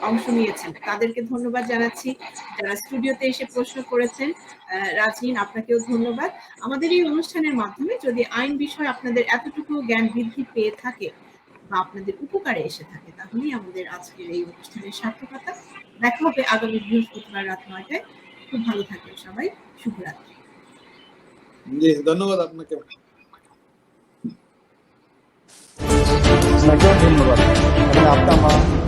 অংশ নিয়েছেন তাদেরকে ধন্যবাদ জানাচ্ছি, যারা স্টুডিওতে এসে প্রশ্ন করেছেন, রাজনীন আপনাকেও ধন্যবাদ। আমাদের এই অনুষ্ঠানের মাধ্যমে যদি আইন বিষয়ে আপনাদের এতটুকু জ্ঞান বৃদ্ধি পেয়ে থাকে বা আপনাদের উপকারে এসে থাকে, তাহলেই আমাদের আজকের এই অনুষ্ঠানের সার্থকতা। দেখা হবে আগামী বৃহস্পতিবার রাত 9টায়। খুব ভালো থাকবেন সবাই, শুভরাত্রি। জি, ধন্যবাদ আপনাকে। আপনাকেও ধন্যবাদ এবং আপনার